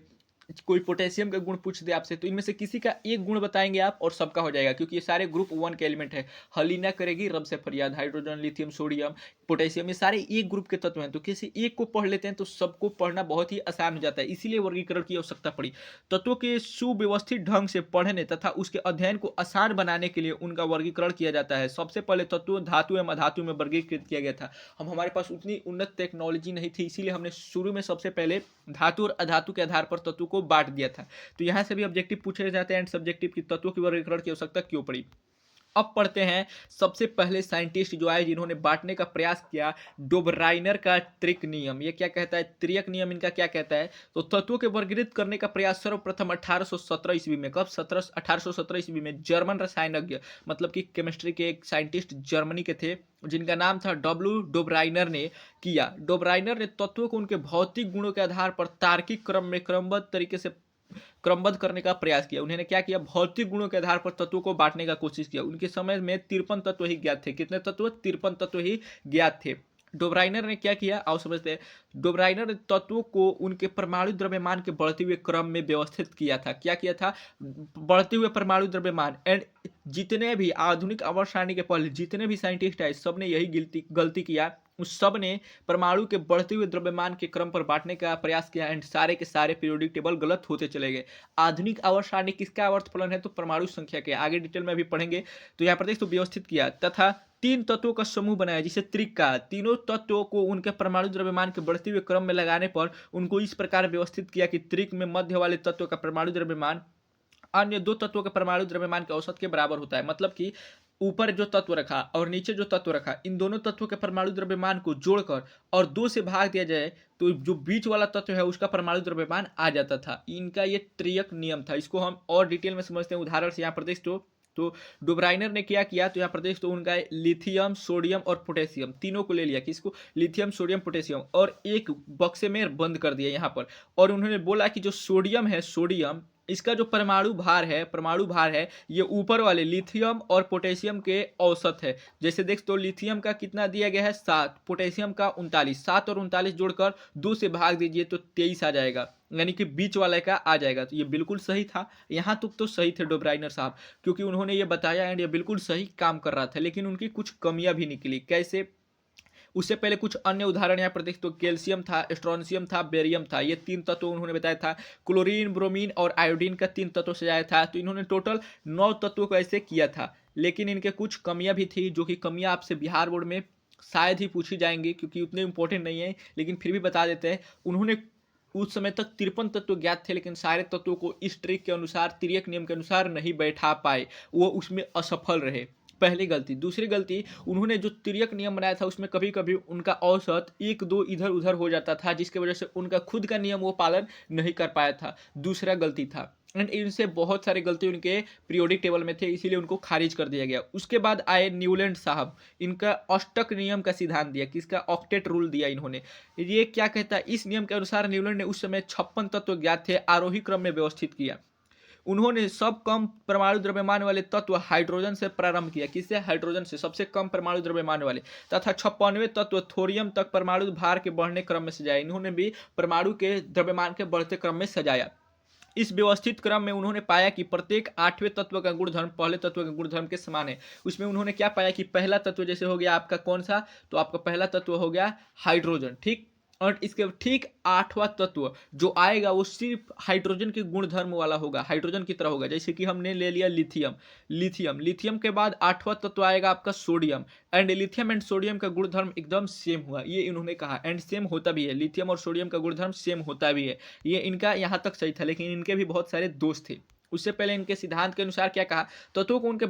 कोई पोटेशियम का गुण पूछ दे आपसे, तो इनमें से किसी का एक गुण बताएंगे आप और सबका हो जाएगा, क्योंकि ये सारे ग्रुप 1 के एलिमेंट है। हलीना करेगी रब से फरियाद। हाइड्रोजन, लिथियम, सोडियम, पोटेशियम, ये सारे एक ग्रुप के तत्व हैं। तो किसी एक को पढ़ लेते हैं तो सबको पढ़ना बहुत ही आसान हो जाता है, इसीलिए वर्गीकरण की आवश्यकता पड़ी। तत्वों के सुव्यवस्थित ढंग से पढ़ने तथा उसके अध्ययन को आसान बनाने के लिए उनका वर्गीकरण किया जाता है। सबसे पहले तत्वों धातु एवं अधातु में वर्गीकृत किया गया था। हमारे पास उतनी उन्नत टेक्नोलॉजी नहीं थी, इसीलिए हमने शुरू में सबसे पहले धातु और अधातु के आधार पर तत्वों को बांट दिया था। तो यहां से भी ऑब्जेक्टिव पूछे जाते हैं एंड सब्जेक्टिव की तत्वों की वर्गीकरण की आवश्यकता क्यों पड़ी। अब पढ़ते हैं सबसे पहले साइंटिस्ट जो आए जिन्होंने बांटने का प्रयास किया, डोबराइनर का त्रिक नियम। ये क्या कहता है? त्रिक नियम इनका क्या कहता है? तो तत्वों के वर्गीकृत करने का प्रयास सर्वप्रथम 1817 ईस्वी में, कब? 1817 ईस्वी में जर्मन रसायनज्ञ मतलब कि केमिस्ट्री के एक साइंटिस्ट जर्मनी के थे जिनका नाम था डब्ल्यू डोबराइनर ने किया। डोबराइनर ने तत्वों को उनके भौतिक गुणों के आधार पर तार्किक क्रम में क्रमबद्ध तरीके से क्रमबद्ध करने का प्रयास किया। उन्होंने क्या किया? भौतिक गुणों के आधार पर तत्वों को बांटने का कोशिश किया। उनके समय में 53 तत्व ही ज्ञात थे। कितने तत्व? 53 तत्व ही ज्ञात थे। डोबराइनर ने क्या किया आओ समझते हैं। डोबराइनर ने तत्वों को उनके परमाणु द्रव्यमान के बढ़ते हुए क्रम में व्यवस्थित किया था। क्या किया था? बढ़ते हुए परमाणु द्रव्यमान। एंड जितने भी आधुनिक आवर्त सारणी के पहले जितने भी साइंटिस्ट आए सबने यही गलती किया। उस सब ने परमाणु के बढ़ते हुए द्रव्यमान के क्रम पर बांटने का प्रयास किया एंड सारे के सारे पीरियोडिक टेबल गलत होते चले गए। आधुनिक आवर्त सारणी किसका आवर्त फलन है? तो परमाणु संख्या के। आगे डिटेल में भी पढ़ेंगे। तो यहाँ पर देख तो व्यवस्थित किया तथा 3 तत्वों का समूह बनाया जिसे त्रिक कहा। तीनों तत्वों को उनके परमाणु द्रव्यमान के बढ़ते हुए क्रम में लगाने पर उनको इस प्रकार व्यवस्थित किया कि त्रिक में मध्य वाले तत्व का परमाणु द्रव्यमान अन्य 2 तत्वों के परमाणु द्रव्यमान के औसत के बराबर होता है। मतलब कि ऊपर जो तत्व रखा और नीचे जो तत्व रखा, इन दोनों तत्वों के परमाणु द्रव्यमान को जोड़कर और 2 से भाग दिया जाए तो जो बीच वाला तत्व है उसका परमाणु द्रव्यमान आ जाता था। इनका ये त्रियक नियम था। इसको हम और डिटेल में समझते हैं उदाहरण से। यहाँ पर देख तो डोबराइनर ने क्या किया? तो यहाँ पर देख तो उनका लिथियम, सोडियम और पोटेशियम तीनों को ले लिया। किसको? लिथियम, सोडियम, पोटेशियम, और एक बक्से में बंद कर दिया यहाँ पर। और उन्होंने बोला कि जो सोडियम है, सोडियम इसका जो परमाणु भार है ये ऊपर वाले लिथियम और पोटेशियम के औसत है। जैसे देख तो लिथियम का कितना दिया गया है? 7, पोटेशियम का 39। 7 और 39 जोड़कर 2 से भाग दीजिए तो 23 आ जाएगा, यानी कि बीच वाले का आ जाएगा। तो ये बिल्कुल सही था। यहाँ तक तो सही थे डोबराइनर साहब, क्योंकि उन्होंने ये बताया एंड ये बिल्कुल सही काम कर रहा था। लेकिन उनकी कुछ कमियां भी निकली। कैसे? उससे पहले कुछ अन्य उदाहरण यहाँ पर देख तो कैल्शियम था, स्ट्रोंशियम था, बेरियम था। ये 3 तत्व उन्होंने बताया था। क्लोरीन, ब्रोमीन और आयोडीन का 3 तत्वों से आया था। तो इन्होंने टोटल 9 तत्वों को ऐसे किया था। लेकिन इनके कुछ कमियां भी थी, जो कि कमियां आपसे बिहार बोर्ड में शायद ही पूछी जाएंगी, क्योंकि उतने इंपॉर्टेंट नहीं है, लेकिन फिर भी बता देते हैं। उन्होंने उस समय तक 53 तत्व ज्ञात थे, लेकिन सारे तत्वों को इस ट्रिक के अनुसार, तिर्यक नियम के अनुसार नहीं बैठा पाए। वो उसमें असफल रहे। पहली गलती। दूसरी गलती, उन्होंने जो तिर्यक नियम बनाया था उसमें कभी कभी उनका औसत 1-2 इधर उधर हो जाता था, जिसकी वजह से उनका खुद का नियम वो पालन नहीं कर पाया था। दूसरा गलती था। एंड इनसे बहुत सारी गलती उनके पीरियोडिक टेबल में थे, इसीलिए उनको खारिज कर दिया गया। उसके बाद आए न्यूलैंड साहब, इनका अष्टक नियम का सिद्धांत दिया, किसका, ऑक्टेट रूल दिया इन्होंने। ये क्या कहता है, इस नियम के अनुसार न्यूलैंड ने उस समय 56 तत्व ज्ञात थे, आरोही क्रम में व्यवस्थित किया। उन्होंने सब कम परमाणु द्रव्यमान वाले तत्व हाइड्रोजन से प्रारंभ किया, किससे, हाइड्रोजन से, सबसे कम परमाणु द्रव्यमान वाले, तथा 56वें तत्व थोरियम तक परमाणु भार के बढ़ने क्रम में सजाया। इन्होंने भी परमाणु के द्रव्यमान के बढ़ते क्रम में सजाया। इस व्यवस्थित क्रम में उन्होंने पाया कि प्रत्येक 8वें तत्व का गुणधर्म पहले तत्व के गुणधर्म के समान है। उसमें उन्होंने क्या पाया कि पहला तत्व जैसे हो गया आपका कौन सा, तो आपका पहला तत्व हो गया हाइड्रोजन, ठीक। और इसके ठीक 8वां तत्व जो आएगा वो सिर्फ हाइड्रोजन के गुणधर्म वाला होगा, हाइड्रोजन की तरह होगा। जैसे कि हमने ले लिया लिथियम, लिथियम के बाद 8वां तत्व आएगा आपका sodium, and lithium and sodium का गुणधर्म एकदम सेम हुआ, ये इन्होंने कहा। एंड सेम होता भी है, लिथियम और सोडियम का गुणधर्म सेम होता भी है। ये इनका यहाँ तक सही था, लेकिन इनके भी बहुत सारे दोष थे। उससे पहले इनके सिद्धांत के अनुसार क्या कहा, तत्वों को उनके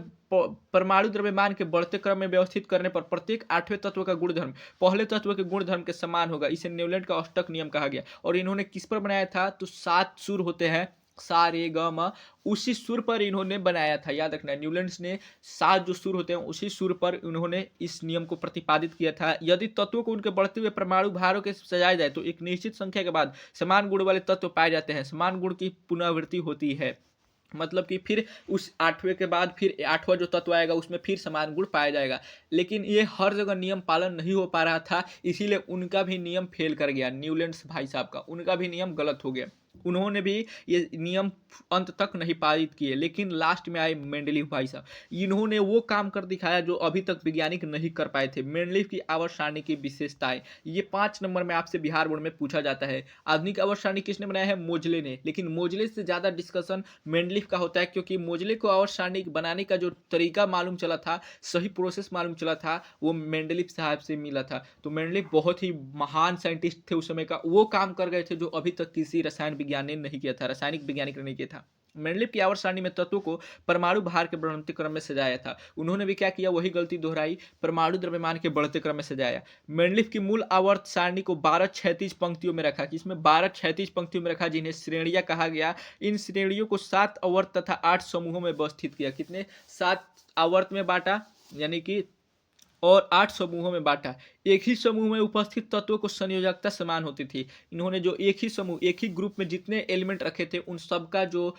परमाणु द्रव्यमान के बढ़ते क्रम में व्यवस्थित करने पर प्रत्येक 8वें तत्व का गुणधर्म पहले तत्व के गुणधर्म के समान होगा। इसे न्यूलैंड का अष्टक नियम कहा गया। और इन्होंने किस पर बनाया था, तो 7 सुर होते हैं, सा रे ग म, उसी सुर पर इन्होंने बनाया था। याद रखना, न्यूलैंड्स ने 7 जो सुर होते हैं उसी सुर पर उन्होंने इस नियम को प्रतिपादित किया था। यदि तत्वों को उनके बढ़ते हुए परमाणु भारों के सजाया जाए तो एक निश्चित संख्या के बाद समान गुण वाले तत्व पाए जाते हैं। समान गुण की पुनरावृत्ति होती है, मतलब कि फिर उस 8वें के बाद फिर 8वां जो तत्व आएगा उसमें फिर समान गुण पाया जाएगा। लेकिन ये हर जगह नियम पालन नहीं हो पा रहा था, इसीलिए उनका भी नियम फेल कर गया। न्यूलैंड्स भाई साहब का, उनका भी नियम गलत हो गया। उन्होंने भी ये नियम अंत तक नहीं पारित किए। लेकिन लास्ट में आए मेंडलीव भाई साहब, इन्होंने वो काम कर दिखाया जो अभी तक वैज्ञानिक नहीं कर पाए थे। मेंडलीव की आवर्त सारणी की विशेषताएं, ये 5 नंबर में आपसे बिहार बोर्ड में पूछा जाता है। आधुनिक आवर्त सारणी किसने बनाया है, मोजले ने। लेकिन मोजले से ज्यादा डिस्कशन मेंडलीव का होता है, क्योंकि मोजले को आवर्त सारणी बनाने का जो तरीका मालूम चला था, सही प्रोसेस मालूम चला था, वो मेंडलीव साहब से मिला था। तो मेंडलीव बहुत ही महान साइंटिस्ट थे उस समय का, वो काम कर गए थे जो अभी तक किसी रसायन विज्ञान ने नहीं किया था, रासायनिक वैज्ञानिक ने नहीं किया था। मेंडलीव की आवर्त सारणी में तत्वों को परमाणु भार के बढ़ते क्रम में सजाया था। उन्होंने भी क्या किया, वही गलती दोहराई, परमाणु द्रव्यमान के बढ़ते क्रम में सजाया। मेंडलीव की मूल आवर्त सारणी को 12 क्षैतिज पंक्तियों में रखा, जिसमें 12 क्षैतिज पंक्तियों में रखा, जिन्हें श्रेणियां कहा गया। इन श्रेणियों को 7 आवर्त तथा 8 समूहों में व्यवस्थित किया। कितने, 7 आवर्त में बांटा, यानी कि और 8 समूहों में बांटा। एक ही समूह में उपस्थित तत्वों को संयोजकता समान होती थी। इन्होंने जो एक ही समूह, एक ही ग्रुप में जितने एलिमेंट रखे थे उन सबका जो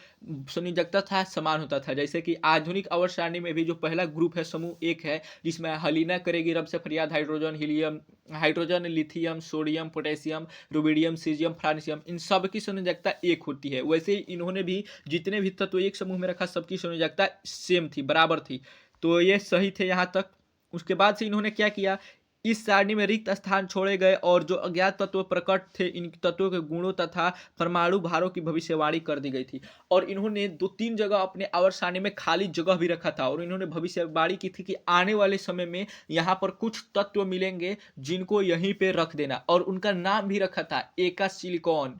संयोजकता था समान होता था। जैसे कि आधुनिक आवर्त सारणी में भी जो पहला ग्रुप है, समूह 1 है, जिसमें हलीना करेगी रब से फरियाद, hydrogen, helium, hydrogen, lithium, sodium, potassium, rubidium, caesium, francium, इन सब की संयोजकता 1 होती है। वैसे ही इन्होंने भी जितने भी तत्व एक समूह में रखा, सबकी संयोजकता सेम थी, बराबर थी। तो ये सही थे यहाँ तक। उसके बाद से इन्होंने क्या किया, इस सारणी में रिक्त स्थान छोड़े गए और जो अज्ञात तत्व प्रकट थे, इन तत्वों के गुणों तथा परमाणु भारों की भविष्यवाणी कर दी गई थी। और इन्होंने 2-3 जगह अपने आवर्त सारणी में खाली जगह भी रखा था, और इन्होंने भविष्यवाणी की थी कि आने वाले समय में यहाँ पर कुछ तत्व मिलेंगे जिनको यहीं पे रख देना। और उनका नाम भी रखा था, एका सिलिकॉन,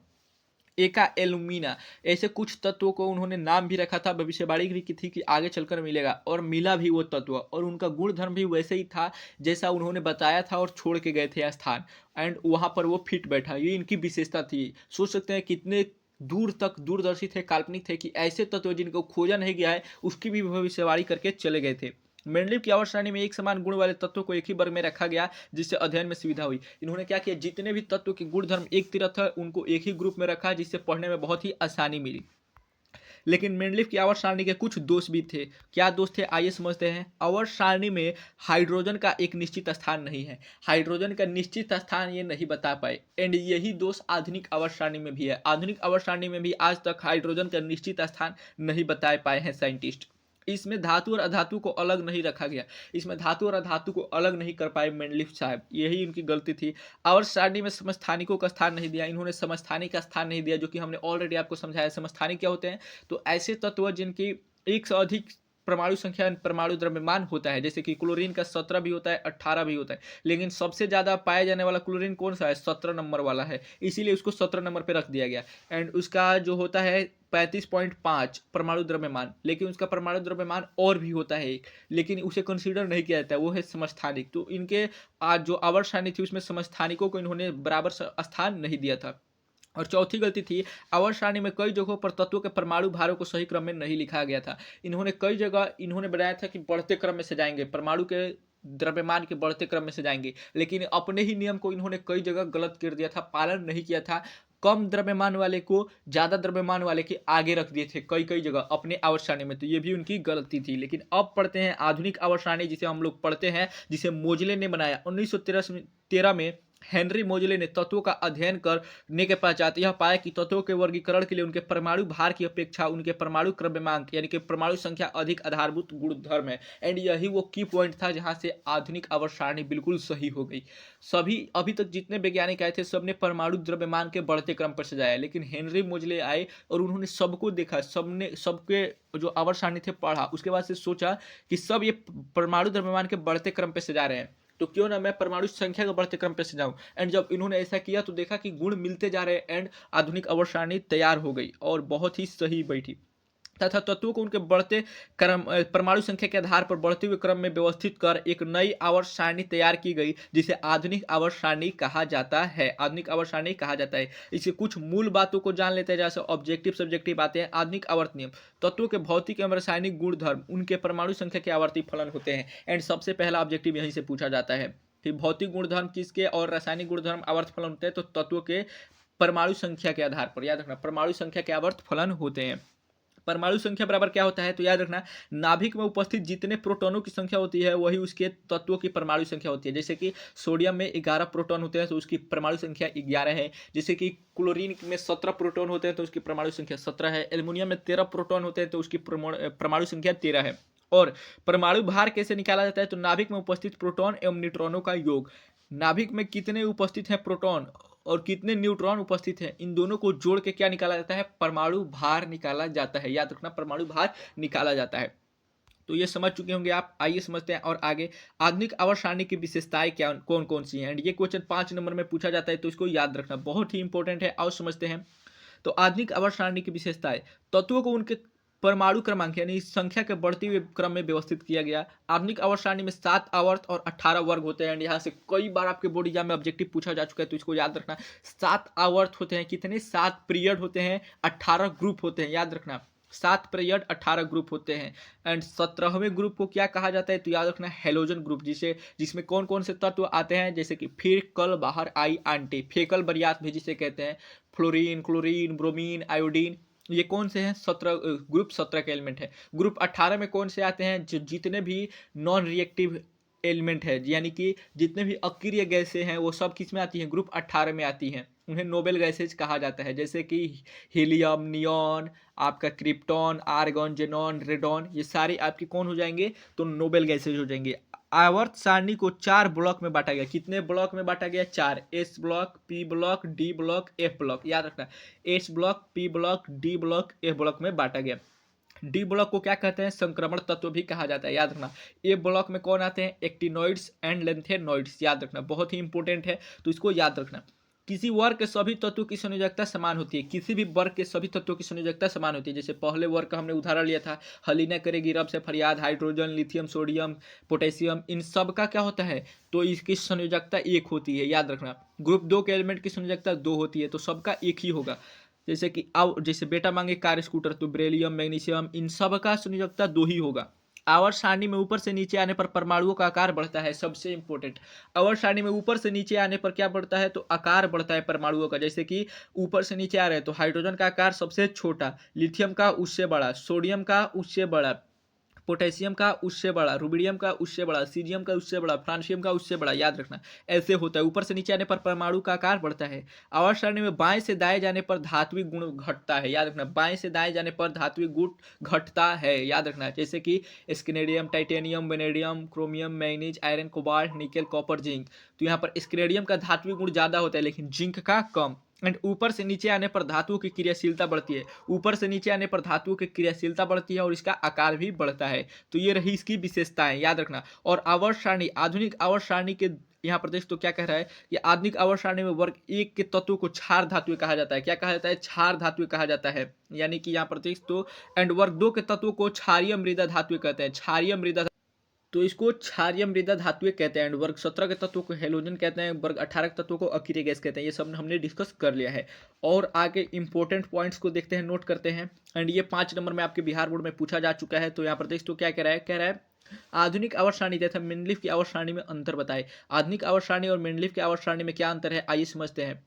एका एल्यूमिना, ऐसे कुछ तत्वों को उन्होंने नाम भी रखा था। भविष्यवाणी भी की थी कि आगे चलकर मिलेगा, और मिला भी वो तत्व। और उनका गुणधर्म भी वैसे ही था जैसा उन्होंने बताया था और छोड़ के गए थे स्थान, एंड वहाँ पर वो फिट बैठा। ये इनकी विशेषता थी। सोच सकते हैं कितने दूर तक दूरदर्शी थे, काल्पनिक थे, कि ऐसे तत्व जिनको खोजा नहीं गया है उसकी भी भविष्यवाणी करके चले गए थे। मेंडलीव की आवर्त सारणी में एक समान गुण वाले तत्वों को एक ही वर्ग में रखा गया, जिससे अध्ययन में सुविधा हुई। इन्होंने क्या किया, जितने भी तत्वों के गुणधर्म एक तरह थे उनको एक ही ग्रुप में रखा, जिससे पढ़ने में बहुत ही आसानी मिली। लेकिन मेंडलीव की आवर्त सारणी के कुछ दोष भी थे। क्या दोष थे, आइए समझते हैं। आवर्त सारणी में हाइड्रोजन का एक निश्चित स्थान नहीं है, हाइड्रोजन का निश्चित स्थान ये नहीं बता पाए। एंड यही दोष आधुनिक आवर्त सारणी में भी है। आधुनिक आवर्त सारणी में भी आज तक हाइड्रोजन का निश्चित स्थान नहीं बता पाए हैं साइंटिस्ट। इसमें धातु और अधातु को अलग नहीं रखा गया, इसमें धातु और अधातु को अलग नहीं कर पाए मेंडलीव साहब, यही उनकी गलती थी। आवर्त सारणी में समस्थानिकों का स्थान नहीं दिया, इन्होंने समस्थानिक का स्थान नहीं दिया, जो कि हमने ऑलरेडी आपको समझाया। समस्थानिक क्या होते हैं, तो ऐसे तत्व जिनकी एक से अधिक परमाणु संख्या, परमाणु द्रव्यमान होता है। जैसे कि क्लोरीन का 17 भी होता है, 18 भी होता है, लेकिन सबसे ज्यादा पाया जाने वाला क्लोरीन कौन सा है, 17 नंबर वाला है, इसीलिए उसको 17 नंबर पे रख दिया गया। एंड उसका जो होता है 35.5 परमाणु द्रव्यमान, लेकिन उसका परमाणु द्रव्यमान और भी होता है एक, लेकिन उसे कंसीडर नहीं किया जाता है, वो है समस्थानिक। तो इनके आज जो आवर्त सारणी थी उसमें समस्थानिकों को इन्होंने बराबर स्थान नहीं दिया था। और चौथी गलती थी, आवर्त सारणी में कई जगहों पर तत्वों के परमाणु भारों को सही क्रम में नहीं लिखा गया था। इन्होंने कई जगह बनाया था कि बढ़ते क्रम में सजाएंगे, परमाणु के द्रव्यमान के बढ़ते क्रम में सजाएंगे, लेकिन अपने ही नियम को इन्होंने कई जगह गलत कर दिया था, पालन नहीं किया था। कम द्रव्यमान वाले को ज़्यादा द्रव्यमान वाले के आगे रख दिए थे कई कई जगह अपने आवर्त सारणी में, तो ये भी उनकी गलती थी। लेकिन अब पढ़ते हैं आधुनिक आवर्त सारणी, जिसे हम लोग पढ़ते हैं, जिसे मोजले ने बनाया 1913 में। हेनरी मोजले ने तत्वों का अध्ययन करने के पश्चात यह पाया कि तत्वों के वर्गीकरण के लिए उनके परमाणु भार की अपेक्षा उनके परमाणु क्रमांक यानी कि परमाणु संख्या अधिक आधारभूत गुणधर्म है। एंड यही वो की पॉइंट था जहां से आधुनिक आवर्त सारणी बिल्कुल सही हो गई। सभी अभी तक जितने वैज्ञानिक आए थे सबने परमाणु द्रव्यमान के बढ़ते क्रम पर सजाया, लेकिन हेनरी मोजले आए और उन्होंने सबको देखा, सबने सबके जो आवर्त सारणी थे पढ़ा, उसके बाद से सोचा कि सब ये परमाणु द्रव्यमान के बढ़ते क्रम पे सजा रहे हैं, तो क्यों ना मैं परमाणु संख्या के बढ़ते क्रम पे सजाऊं। एंड जब इन्होंने ऐसा किया तो देखा कि गुण मिलते जा रहे हैं एंड आधुनिक आवर्त सारणी तैयार हो गई और बहुत ही सही बैठी, तथा तत्वों को उनके बढ़ते क्रम परमाणु संख्या के आधार पर बढ़ते हुए क्रम में व्यवस्थित कर एक नई आवर्त सारणी तैयार की गई, जिसे आधुनिक आवर्त सारणी कहा जाता है। आधुनिक आवर्त सारणी कहा जाता है। इसके कुछ मूल बातों को जान लेते हैं, जैसे ऑब्जेक्टिव सब्जेक्टिव बातें हैं। आधुनिक आवर्त नियम, तत्वों के भौतिक एवं रासायनिक गुणधर्म उनके परमाणु संख्या के आवर्ती फलन होते हैं। एंड सबसे पहला ऑब्जेक्टिव यहीं से पूछा जाता है कि भौतिक गुणधर्म किसके और रासायनिक गुणधर्म आवर्त फलन होते हैं, तो तत्वों के परमाणु संख्या के आधार पर। याद रखना, परमाणु संख्या के आवर्त फलन होते हैं। परमाणु संख्या बराबर क्या होता है, तो याद रखना, नाभिक में उपस्थित जितने प्रोटॉनों की संख्या होती है वही उसके तत्वों की परमाणु संख्या होती है। जैसे कि सोडियम में 11 प्रोटॉन होते हैं तो उसकी परमाणु संख्या 11 है। जैसे कि क्लोरीन में 17 प्रोटॉन होते हैं तो उसकी परमाणु संख्या 17 है। एल्युमिनियम में 13 प्रोटॉन होते हैं तो उसकी परमाणु संख्या 13 है। और परमाणु भार कैसे निकाला जाता है, तो नाभिक में उपस्थित प्रोटॉन एवं न्यूट्रॉनों का योग। नाभिक में कितने उपस्थित हैं प्रोटॉन और कितने न्यूट्रॉन उपस्थित हैं, इन दोनों को जोड़ के क्या निकाला जाता है, परमाणु भार निकाला जाता है। याद रखना, परमाणु भार निकाला जाता है। तो ये समझ चुके होंगे आप। आइए समझते हैं और आगे आधुनिक आवर्त सारणी की विशेषताएं क्या कौन कौन सी हैं। एंड ये क्वेश्चन 5 नंबर में पूछा जाता है, तो इसको याद रखना, बहुत ही इंपॉर्टेंट है। आओ समझते हैं। तो आधुनिक आवर्त सारणी की विशेषताएं, तत्वों को उनके परमाणु क्रमांक यानी संख्या के बढ़ते हुए क्रम में व्यवस्थित किया गया। आधुनिक आवर्त सारणी में 7 आवर्त और 18 वर्ग होते हैं। यहाँ से कई बार आपके बोर्ड एग्जाम में ऑब्जेक्टिव पूछा जा चुका है, तो इसको याद रखना। 7 आवर्त होते हैं, कितने, 7 पीरियड होते हैं, 18 ग्रुप होते हैं। याद रखना, 7 पीरियड 18 ग्रुप होते हैं। एंड 17वें ग्रुप को क्या कहा जाता है, तो याद रखना, हेलोजन ग्रुप, जिसमें कौन कौन से तत्व आते हैं, जैसे कि फिर कल बाहर आई आंटी, फेकल बरियात भी जिसे कहते हैं, फ्लोरीन, क्लोरीन, ब्रोमीन, आयोडीन, ये कौन से हैं, 17 ग्रुप 17 के एलिमेंट है। ग्रुप 18 में कौन से आते हैं, जितने भी नॉन रिएक्टिव एलिमेंट है, यानी कि जितने भी अक्रिय गैसें हैं वो सब किस में आती हैं, ग्रुप 18 में आती हैं। उन्हें नोबेल गैसेज कहा जाता है, जैसे कि हीलियम, नियॉन, आपका क्रिप्टॉन, आर्गन, जेनॉन, रेडॉन, ये सारे आपके कौन हो जाएंगे, तो नोबेल गैसेज हो जाएंगे। आवर्त सारणी को 4 ब्लॉक में बांटा गया। कितने ब्लॉक में बांटा गया, 4। S block, P block, D block, F block. याद रखना, S block, P block, D block, F block में बांटा गया। डी ब्लॉक को क्या कहते हैं, संक्रमण तत्व भी कहा जाता है। याद रखना, ए ब्लॉक में कौन आते हैं, एक्टिनोइड्स एंड लेंथेनोइड्स। याद रखना, बहुत ही इंपॉर्टेंट है, तो इसको याद रखना। किसी वर्ग के सभी तत्वों की संयोजकता समान होती है। किसी भी वर्ग के सभी तत्वों की संयोजकता समान होती है। जैसे पहले वर्ग का हमने उदाहरण लिया था, हलीना करेगी रब से फरियाद, हाइड्रोजन, लिथियम, सोडियम, पोटेशियम, इन सब का क्या होता है, तो इसकी संयोजकता 1 होती है। याद रखना, ग्रुप 2 के एलिमेंट की संयोजकता 2 होती है, तो सबका 1 ही होगा। जैसे कि अब जैसे बेटा मांगे कार स्कूटर, तो बेरिलियम, मैग्नीशियम, इन सब का संयोजकता 2 ही होगा। आवर्त सारणी में ऊपर से नीचे आने पर परमाणुओं का आकार बढ़ता है। सबसे इंपॉर्टेंट, आवर्त सारणी में ऊपर से नीचे आने पर क्या बढ़ता है, तो आकार बढ़ता है परमाणुओं का। जैसे कि ऊपर से नीचे आ रहे हैं तो हाइड्रोजन का आकार सबसे छोटा, लिथियम का उससे बड़ा, सोडियम का उससे बड़ा, पोटेशियम का उससे बड़ा, रुबिडियम का उससे बड़ा, सीजियम का उससे बड़ा, फ्रांसियम का उससे बड़ा। याद रखना, ऐसे होता है। ऊपर से नीचे आने पर परमाणु का आकार बढ़ता है। आवर्त सारणी में बाएं से दाएं जाने पर धात्विक गुण घटता है। याद रखना, बाएं से दाएं जाने पर धात्विक गुण घटता है। याद रखना, जैसे कि scandium, titanium, vanadium, chromium, manganese, iron, cobalt, nickel, copper, zinc. तो यहाँ पर स्केनेडियम का धात्विक गुण ज्यादा होता है लेकिन जिंक का कम। एंड ऊपर से नीचे आने पर धातुओं की क्रियाशीलता बढ़ती है। ऊपर से नीचे आने पर धातुओं की क्रियाशीलता बढ़ती है और इसका आकार भी बढ़ता है। तो ये रही इसकी विशेषताएं, याद रखना। और आवर्त सारणी, आधुनिक आवर्त सारणी के यहाँ पर देख तो क्या कह रहा है कि आधुनिक आवर्त सारणी में वर्ग 1 के तत्वों को क्षार धातुएं कहा जाता है। क्या कहा जाता है, क्षार धातुएं कहा जाता है। यानी कि यहाँ पर देख तो, एंड वर्ग 2 के तत्वों को क्षारीय मृदा धातुएं कहते हैं। क्षारीय मृदा तो इसको क्षारीय मृदा धातुएं कहते हैं। एंड वर्ग 17 के तत्वों को हेलोजन कहते हैं, वर्ग 18 के तत्वों को अकीय गैस कहते हैं। ये सब हमने डिस्कस कर लिया है। और आगे इंपॉर्टेंट पॉइंट्स को देखते हैं, नोट करते हैं। एंड ये 5 नंबर में आपके बिहार बोर्ड में पूछा जा चुका है। तो यहाँ पर देख तो क्या कह रहा है आधुनिक आवर्त सारणी तथा मेंडलीफ की आवर्त सारणी में अंतर बताए। आधुनिक आवर्त सारणी और मेंडलीफ की आवर्त सारणी में क्या अंतर है, आइए समझते हैं।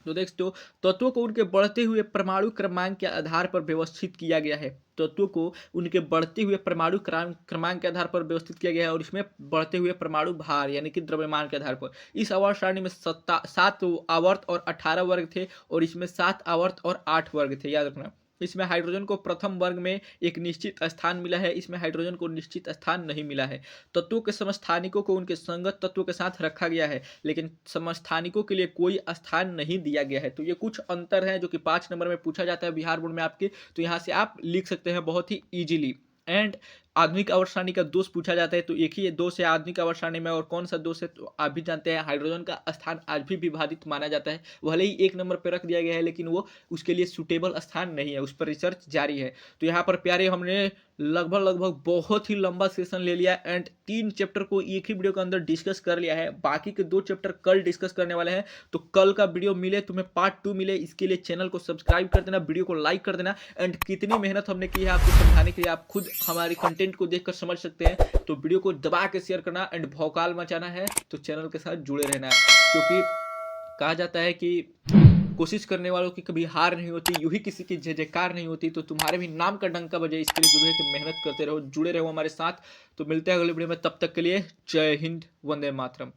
तो देखो तत्वों को उनके बढ़ते हुए परमाणु क्रमांक के आधार पर व्यवस्थित किया गया है। तत्वों को उनके बढ़ते हुए परमाणु क्रमांक के आधार पर व्यवस्थित किया गया है और इसमें बढ़ते हुए परमाणु भार यानी कि द्रव्यमान के आधार पर। इस आवर्त सारणी में 7 आवर्त और 18 वर्ग थे और इसमें 7 आवर्त और 8 वर्ग थे, याद रखना। इसमें हाइड्रोजन को प्रथम वर्ग में एक निश्चित स्थान मिला है, इसमें हाइड्रोजन को निश्चित स्थान नहीं मिला है। तत्वों के समस्थानिकों को उनके संगत तत्वों के साथ रखा गया है, लेकिन समस्थानिकों के लिए कोई स्थान नहीं दिया गया है। तो ये कुछ अंतर है जो कि 5 नंबर में पूछा जाता है बिहार बोर्ड में आपके। तो यहाँ से आप लिख सकते हैं बहुत ही ईजिली। एंड आधुनिक आवर्त सारणी का दोष पूछा जाता है, तो एक ही दोष है आधुनिक आवर्त सारणी में, और कौन सा दोष है तो आप भी जानते हैं। हाइड्रोजन का स्थान आज भी विभाजित माना जाता है, भले ही 1 नंबर पर रख दिया गया है लेकिन वो उसके लिए सुटेबल स्थान नहीं है, उस पर रिसर्च जारी है। तो यहाँ पर प्यारे हमने लगभग बहुत ही लंबा सेशन ले लिया एंड 3 चैप्टर को एक ही वीडियो के अंदर डिस्कस कर लिया है। बाकी के 2 चैप्टर कल डिस्कस करने वाले हैं। तो कल का वीडियो मिले, तुम्हें पार्ट 2 मिले, इसके लिए चैनल को सब्सक्राइब कर देना, वीडियो को लाइक कर देना। एंड कितनी मेहनत हमने की है आपको समझाने के लिए आप खुद हमारी कंटेंट को देखकर समझ सकते हैं। तो वीडियो को दबा के शेयर करना एंड भौकाल मचाना है, तो चैनल के साथ जुड़े रहना है, क्योंकि कहा जाता है कि कोशिश करने वालों की कभी हार नहीं होती, यूं ही किसी की जय जयकार नहीं होती। तो तुम्हारे भी नाम का डंका बजे, इसके लिए जरूरी है कि मेहनत करते रहो, जुड़े रहो हमारे साथ। तो मिलते हैं अगले वीडियो में, तब तक के लिए जय हिंद, वंदे मातरम।